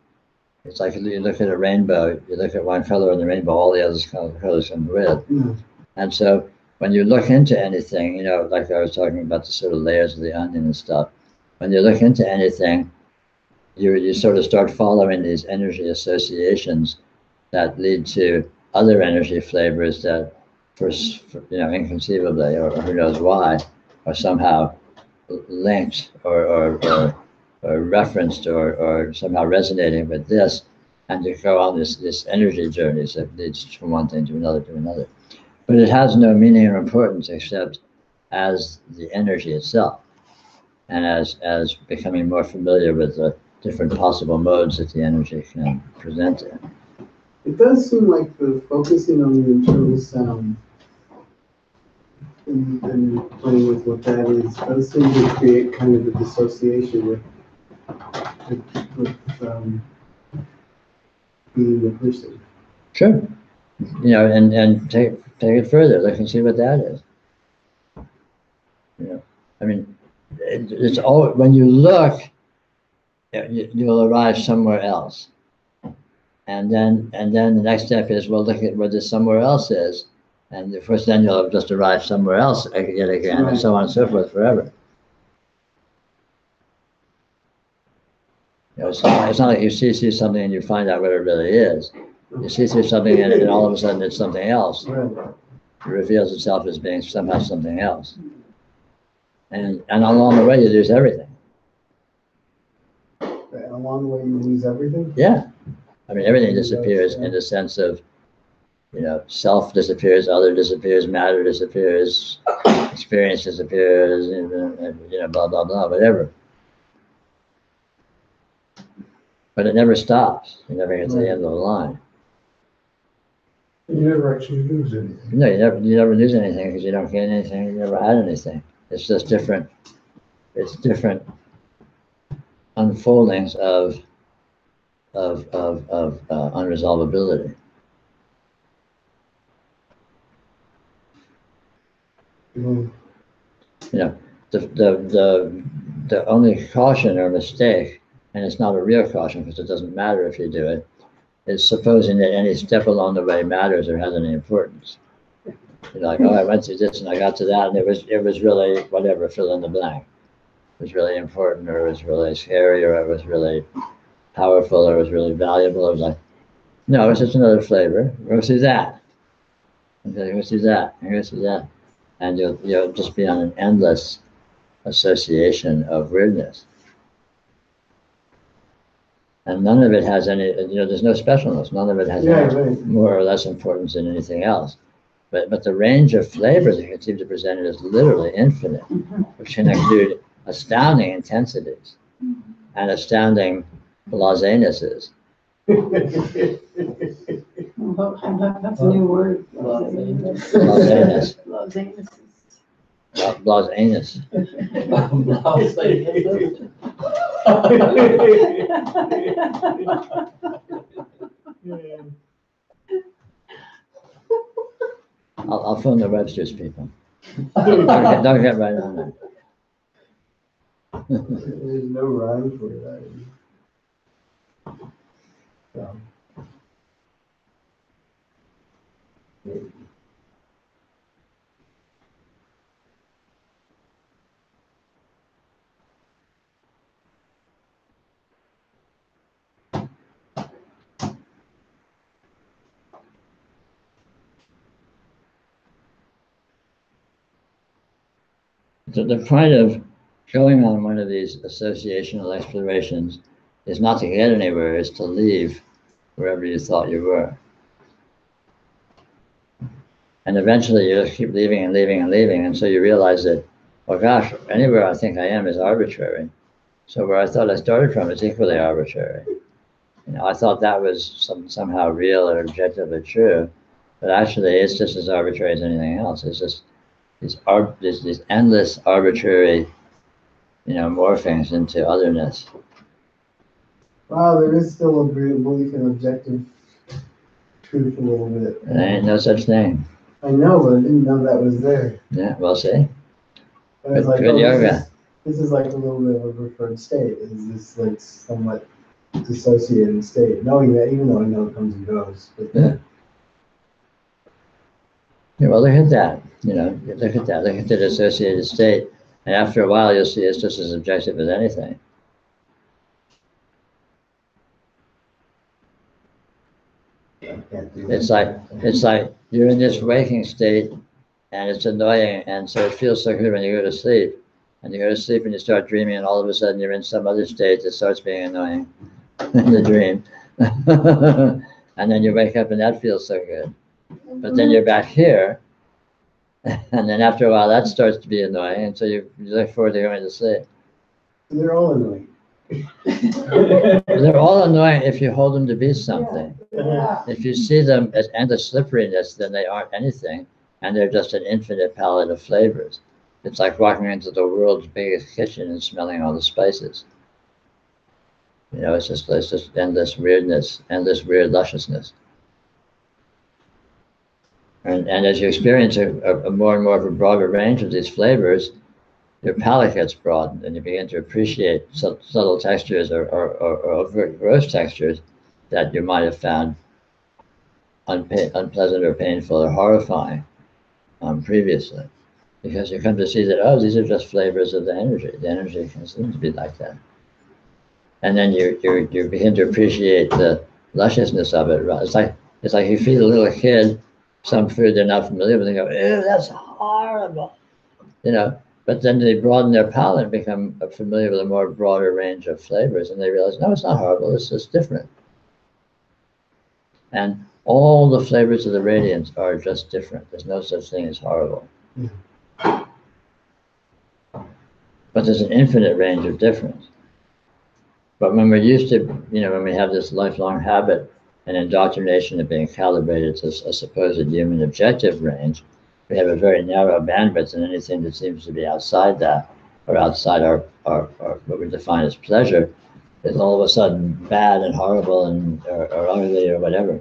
It's like you look at a rainbow, you look at one color in the rainbow, all the other colors come with. Yeah. And so when you look into anything, you know, like I was talking about the sort of layers of the onion and stuff, when you look into anything, you sort of start following these energy associations that lead to other energy flavors that, you know, inconceivably, or who knows why, are somehow linked or referenced or somehow resonating with this, and you go on this energy journey that leads from one thing to another to another. But it has no meaning or importance except as the energy itself, and as becoming more familiar with the different possible modes that the energy can present in. It does seem like the focusing on the internal sound and playing with what that is does seem to create kind of a dissociation with being the person. Sure. You know, and take it further. Look and see what that is. You know, I mean, it's all, when you look, you'll arrive somewhere else. And then the next step is, well, look at where this somewhere else is. And of course, then you'll have just arrived somewhere else yet again, right, and so on and so forth forever. You know, it's not like you see something and you find out what it really is. You see through something and all of a sudden it's something else. It reveals itself as being somehow something else. And along the way you lose everything. And along the way you lose everything? Yeah. I mean, everything disappears in the sense of, you know, self disappears, other disappears, matter disappears, experience disappears, you know, blah, blah, blah, whatever. But it never stops. You never get to the end of the line. You never actually lose anything. No, you never lose anything because you don't gain anything. You never had anything. It's just different. It's different unfoldings of unresolvability. Mm. You know, the only caution or mistake, and it's not a real caution because it doesn't matter if you do it, is supposing that any step along the way matters or has any importance. You're like, oh, I went through this and I got to that, and it was really whatever, fill in the blank. It was really important, or it was really scary, or it was really powerful, or it was really valuable. It was like, no, it's just another flavor. Go through that. Okay, go through that, and go through that. And you'll just be on an endless association of weirdness. And none of it has any, you know, there's no specialness. None of it has any more or less importance than anything else. But the range of flavors that can seem to present it is literally infinite, which can include astounding intensities and astounding blasenesses. That's a new word. Blaseness. Blaseness. I'll phone the Webster's people. Don't get right on it. There's no rhyme for that. So. So the point of going on one of these associational explorations is not to get anywhere, it's to leave wherever you thought you were. And eventually you just keep leaving and leaving and leaving, and so you realize that, oh gosh, anywhere I think I am is arbitrary. So where I thought I started from is equally arbitrary. You know, I thought that was somehow real or objectively true, but actually it's just as arbitrary as anything else. It's just these endless arbitrary, you know, morphings into otherness. Wow, there is still a belief in objective truth a little bit. There ain't no such thing. I know, but I didn't know that was there. Yeah, well, see? I was like, Good oh, yoga. this is like a little bit of a preferred state. Is this like somewhat dissociated state? Knowing that, even though I know it comes and goes. But Yeah. Yeah, well, look at that. You know, look at that. Look at the dissociated state. And after a while, you'll see it's just as objective as anything. It's like you're in this waking state, and it's annoying, and so it feels so good when you go to sleep. And you go to sleep and you start dreaming, and all of a sudden you're in some other state that starts being annoying in the dream. And then you wake up and that feels so good. But then you're back here, and then after a while that starts to be annoying, and so you look forward to going to sleep. they're all annoying. They're all annoying if you hold them to be something. Yeah. If you see them as endless slipperiness, then they aren't anything, and they're just an infinite palette of flavors. It's like walking into the world's biggest kitchen and smelling all the spices. You know, it's just endless weirdness, endless weird lusciousness. And as you experience a more and more of a broader range of these flavors, your palate gets broadened and you begin to appreciate subtle textures or overt gross textures that you might have found unpleasant or painful or horrifying previously. Because you come to see that, oh, these are just flavors of the energy. The energy can seem to be like that. And then you begin to appreciate the lusciousness of it. It's like you feed a little kid some food they're not familiar with, and they go, ew, that's horrible. You know, but then they broaden their palate and become familiar with a more broader range of flavors, and they realize, no, it's not horrible, it's just different. And all the flavors of the radiance are just different. There's no such thing as horrible. But there's an infinite range of difference. But when we're used to, you know, when we have this lifelong habit and indoctrination of being calibrated to a supposed human objective range, we have a very narrow bandwidth, and anything that seems to be outside that, or outside our what we define as pleasure, is all of a sudden bad and horrible and or ugly or whatever.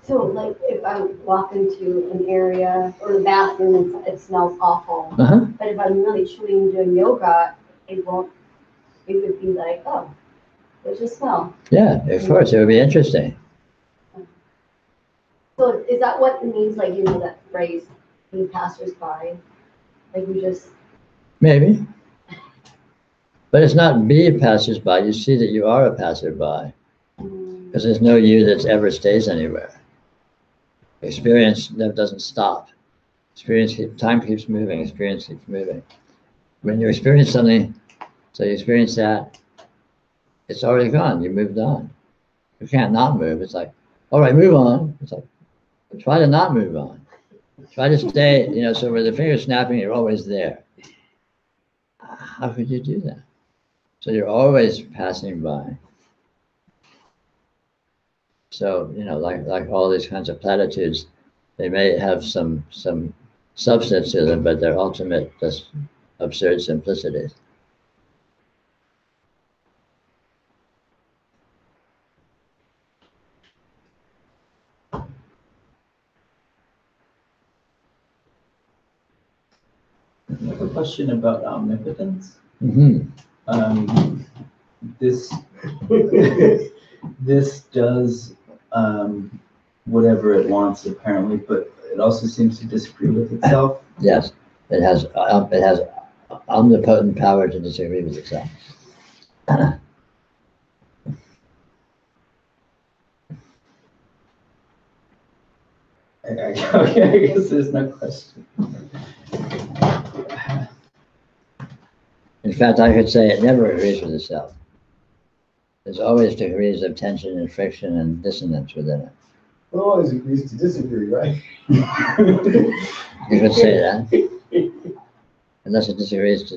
So like if I walk into an area or the bathroom and it smells awful, but if I'm really truly doing yoga, it would be like, oh, there's a smell. Yeah, of course, it would be interesting. So is that what it means, like, you know, that phrase, be passersby? Like we just... Maybe. But it's not be a passersby, you see that you are a passerby. Because there's no you that ever stays anywhere. Experience never doesn't stop. Time keeps moving, experience keeps moving. When you experience something, so you experience that, it's already gone, you moved on. You can't not move, it's like, all right, move on. It's like, try to not move on. Try to stay, you know, so with the finger snapping, you're always there. How could you do that? So you're always passing by. So, you know, like all these kinds of platitudes, they may have some substance to them, but they're ultimate, just absurd simplicities. I have a question about omnipotence. Mm-hmm. This this does whatever it wants apparently, but it also seems to disagree with itself. Yes, it has omnipotent power to disagree with itself. Okay, I guess there's no question. In fact, I could say it never agrees with itself. There's always degrees of tension and friction and dissonance within it. Well, it always agrees to disagree, right? You could say that. Unless it disagrees to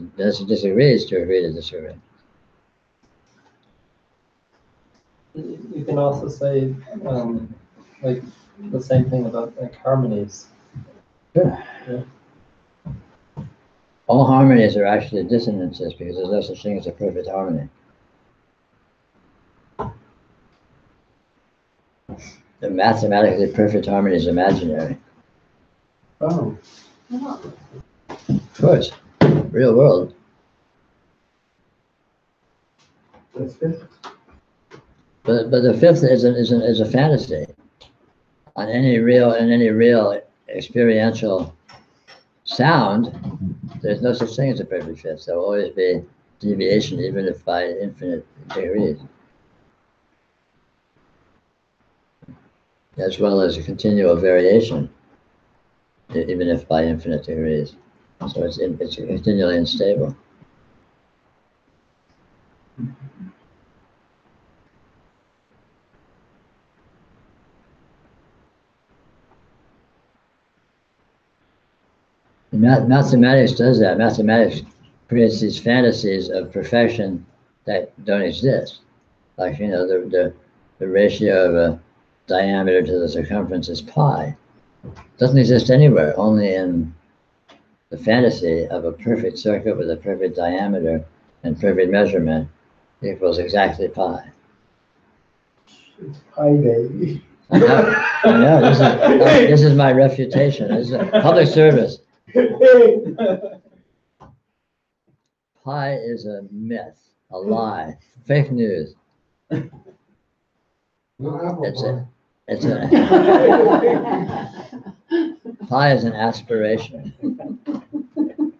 agree to disagree. You can also say, like, the same thing about like harmonies. Sure. Yeah. All harmonies are actually dissonances because there's no such thing as a perfect harmony. The mathematically perfect harmony is imaginary. Oh. Of course. Real world. That's good. But the fifth is a fantasy. On any real experiential sound, there's no such thing as a perfect fifth. There will always be deviation, even if by infinite degrees, as well as a continual variation, even if by infinite degrees. So it's continually unstable. Mathematics does that. Mathematics creates these fantasies of perfection that don't exist. Like, you know, the ratio of a diameter to the circumference is pi. It doesn't exist anywhere, only in the fantasy of a perfect circuit with a perfect diameter and perfect measurement equals exactly pi. It's pi day. I know. This is my refutation. This is a public service. Pi is a myth, a lie, fake news. No apple It's pie. Pi is an aspiration.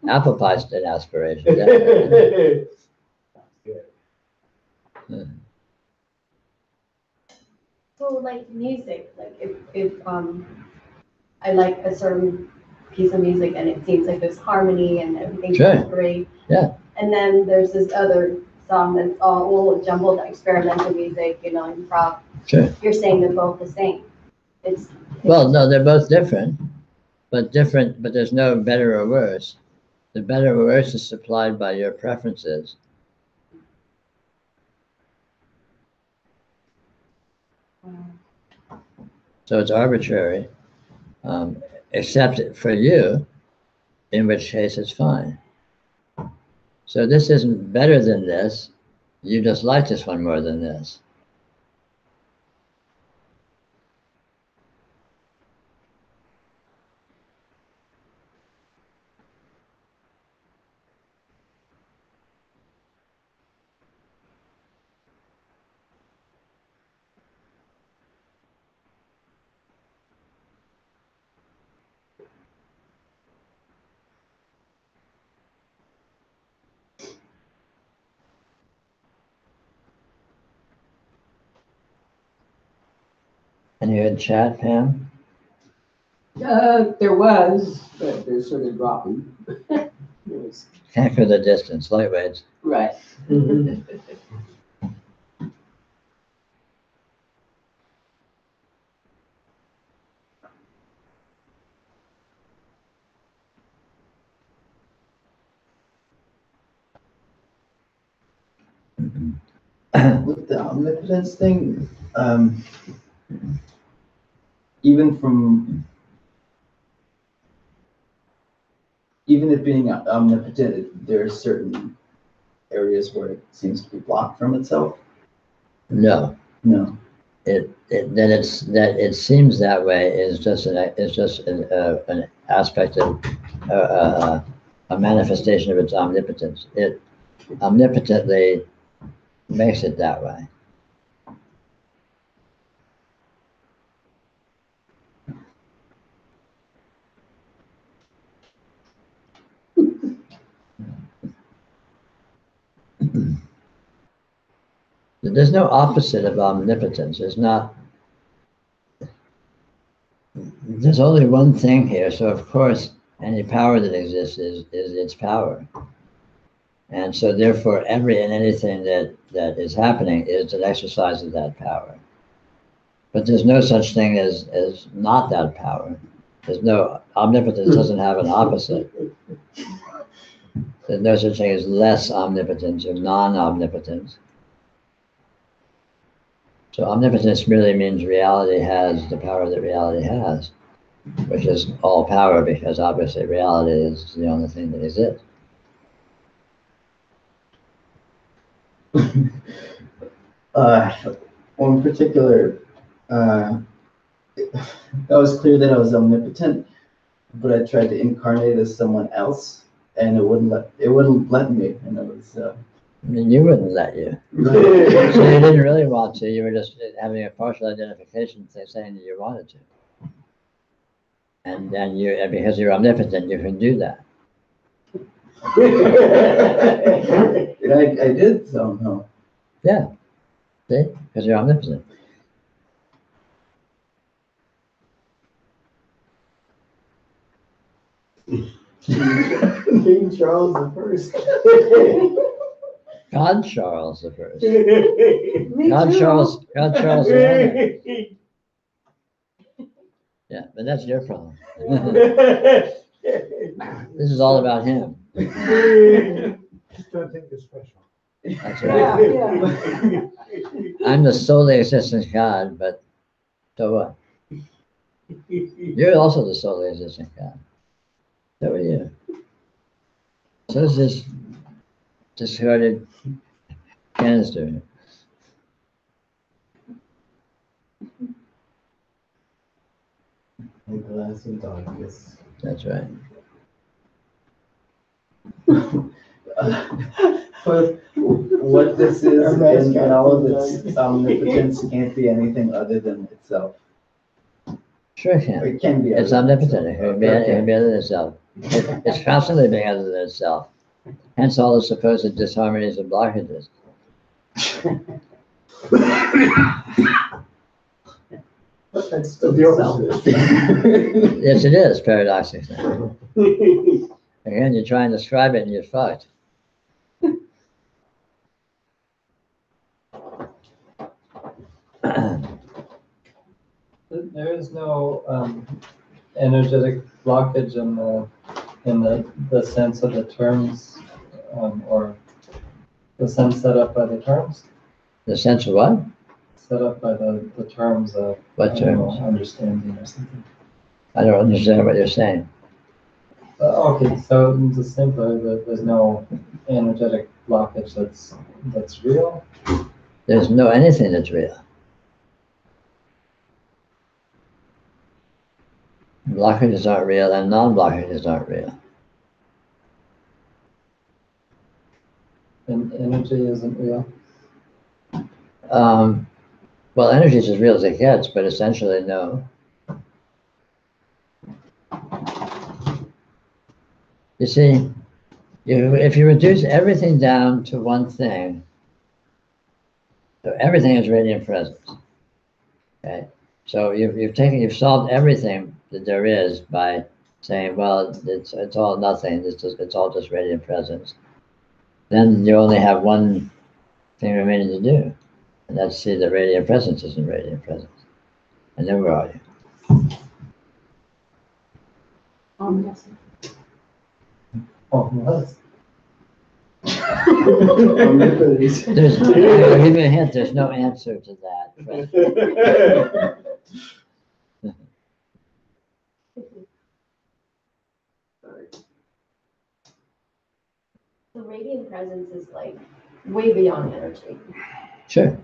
Apple pie is an aspiration. So like music, like if I like a certain piece of music and it seems like there's harmony and everything Sure. sounds great. Yeah. And then there's this other song that's all jumbled experimental music, you know, improv. Sure. You're saying they're both the same. Well, no, they're both different, but there's no better or worse. The better or worse is supplied by your preferences. So it's arbitrary, except for you, in which case it's fine. So this isn't better than this. You just like this one more than this. Any good chat, Pam? There was, but they're sort of dropping. Can't go the distance, lightweights. Right. With the omnipotence thing, even it being omnipotent, there are certain areas where it seems to be blocked from itself. No. That it seems that way is just an aspect of a manifestation of its omnipotence. It omnipotently makes it that way. There's no opposite of omnipotence. There's only one thing here. So of course, any power that exists is its power. And so therefore, every and anything that is happening is an exercise of that power. But there's no such thing as not that power. There's no, omnipotence doesn't have an opposite. There's no such thing as less omnipotence or non-omnipotence. So omnipotence merely means reality has the power that reality has, which is all power, because obviously reality is the only thing that exists. One particular, that was clear that I was omnipotent, but I tried to incarnate as someone else, and it wouldn't let me, and it was. I mean, you wouldn't let you. So you didn't really want to. You were just having a partial identification, saying that you wanted to. And then because you're omnipotent, you can do that. I did somehow. Yeah. See? Because you're omnipotent. King Charles the First. God Charles the First. Me God too. Charles the Yeah, but that's your problem. This is all about him. Just don't think you're special. That's Yeah, right. yeah. I'm the solely existent God, but so what? You're also the solely existent God. So are you. So is this discarded canister. A glass of darkness. That's right. But what this is, and all of its omnipotence can't be anything other than itself. Sure it can. It can be. It's omnipotent. It can be other than itself. It's constantly being other than itself. Hence all the supposed disharmonies and blockages. But that's still the opposite. Yes, it is, paradoxically. Again, you try and describe it and you're fucked. There is no energetic blockage in the sense of the terms, or the sense set up by the terms. The sense of what? Set up by the terms of What terms? Understanding or something. I don't understand what you're saying. Okay, so just simply that there's no energetic blockage that's real. There's no anything that's real. Blockages aren't real and non-blockages aren't real. And energy isn't real. Well, energy is as real as it gets, but essentially no. You see, if you reduce everything down to one thing, so everything is radiant presence. Okay, so you've solved everything that there is by saying, well, it's all nothing. It's all just radiant presence. Then you only have one thing remaining to do, and that's see that radiant presence isn't radiant presence. And then where are you? Oh, what? There's, I'll give you a hint, there's no answer to that. The radiant presence is like way beyond energy. Sure.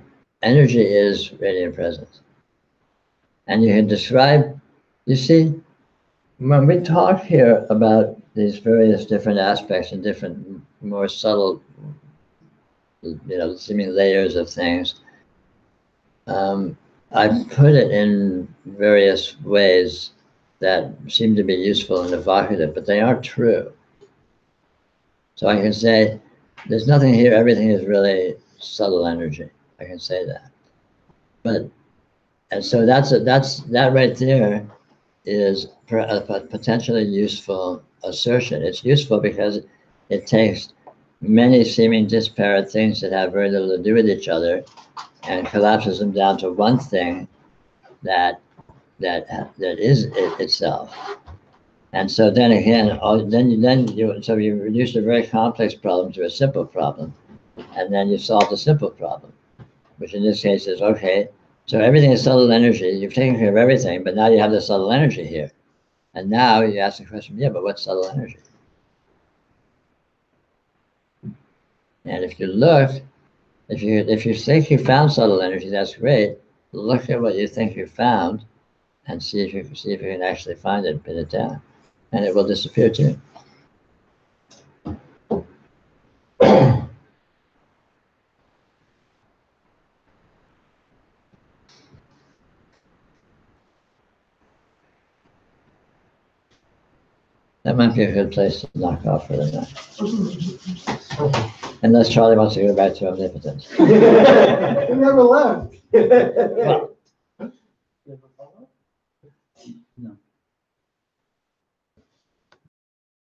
Energy is radiant presence. And you can describe, you see, when we talk here about these various different aspects and different, more subtle, seeming layers of things. I put it in various ways that seem to be useful and evocative, but they aren't true. So I can say, there's nothing here, everything is really subtle energy. I can say that. And so that right there is a potentially useful assertion. It's useful because it takes many seeming disparate things that have very little to do with each other and collapses them down to one thing that is it itself. And so then again, so you reduce a very complex problem to a simple problem, and then you solve the simple problem, which in this case is, okay, so everything is subtle energy. You've taken care of everything, but now you have the subtle energy here. And now you ask the question, yeah, but what's subtle energy? And if you look, if you think you found subtle energy, that's great. Look at what you think you found and see if you can actually find it and pin it down. And it will disappear too. That might be a good place to knock off for the night. Unless Charlie wants to go back to omnipotence. He never left. Well, No.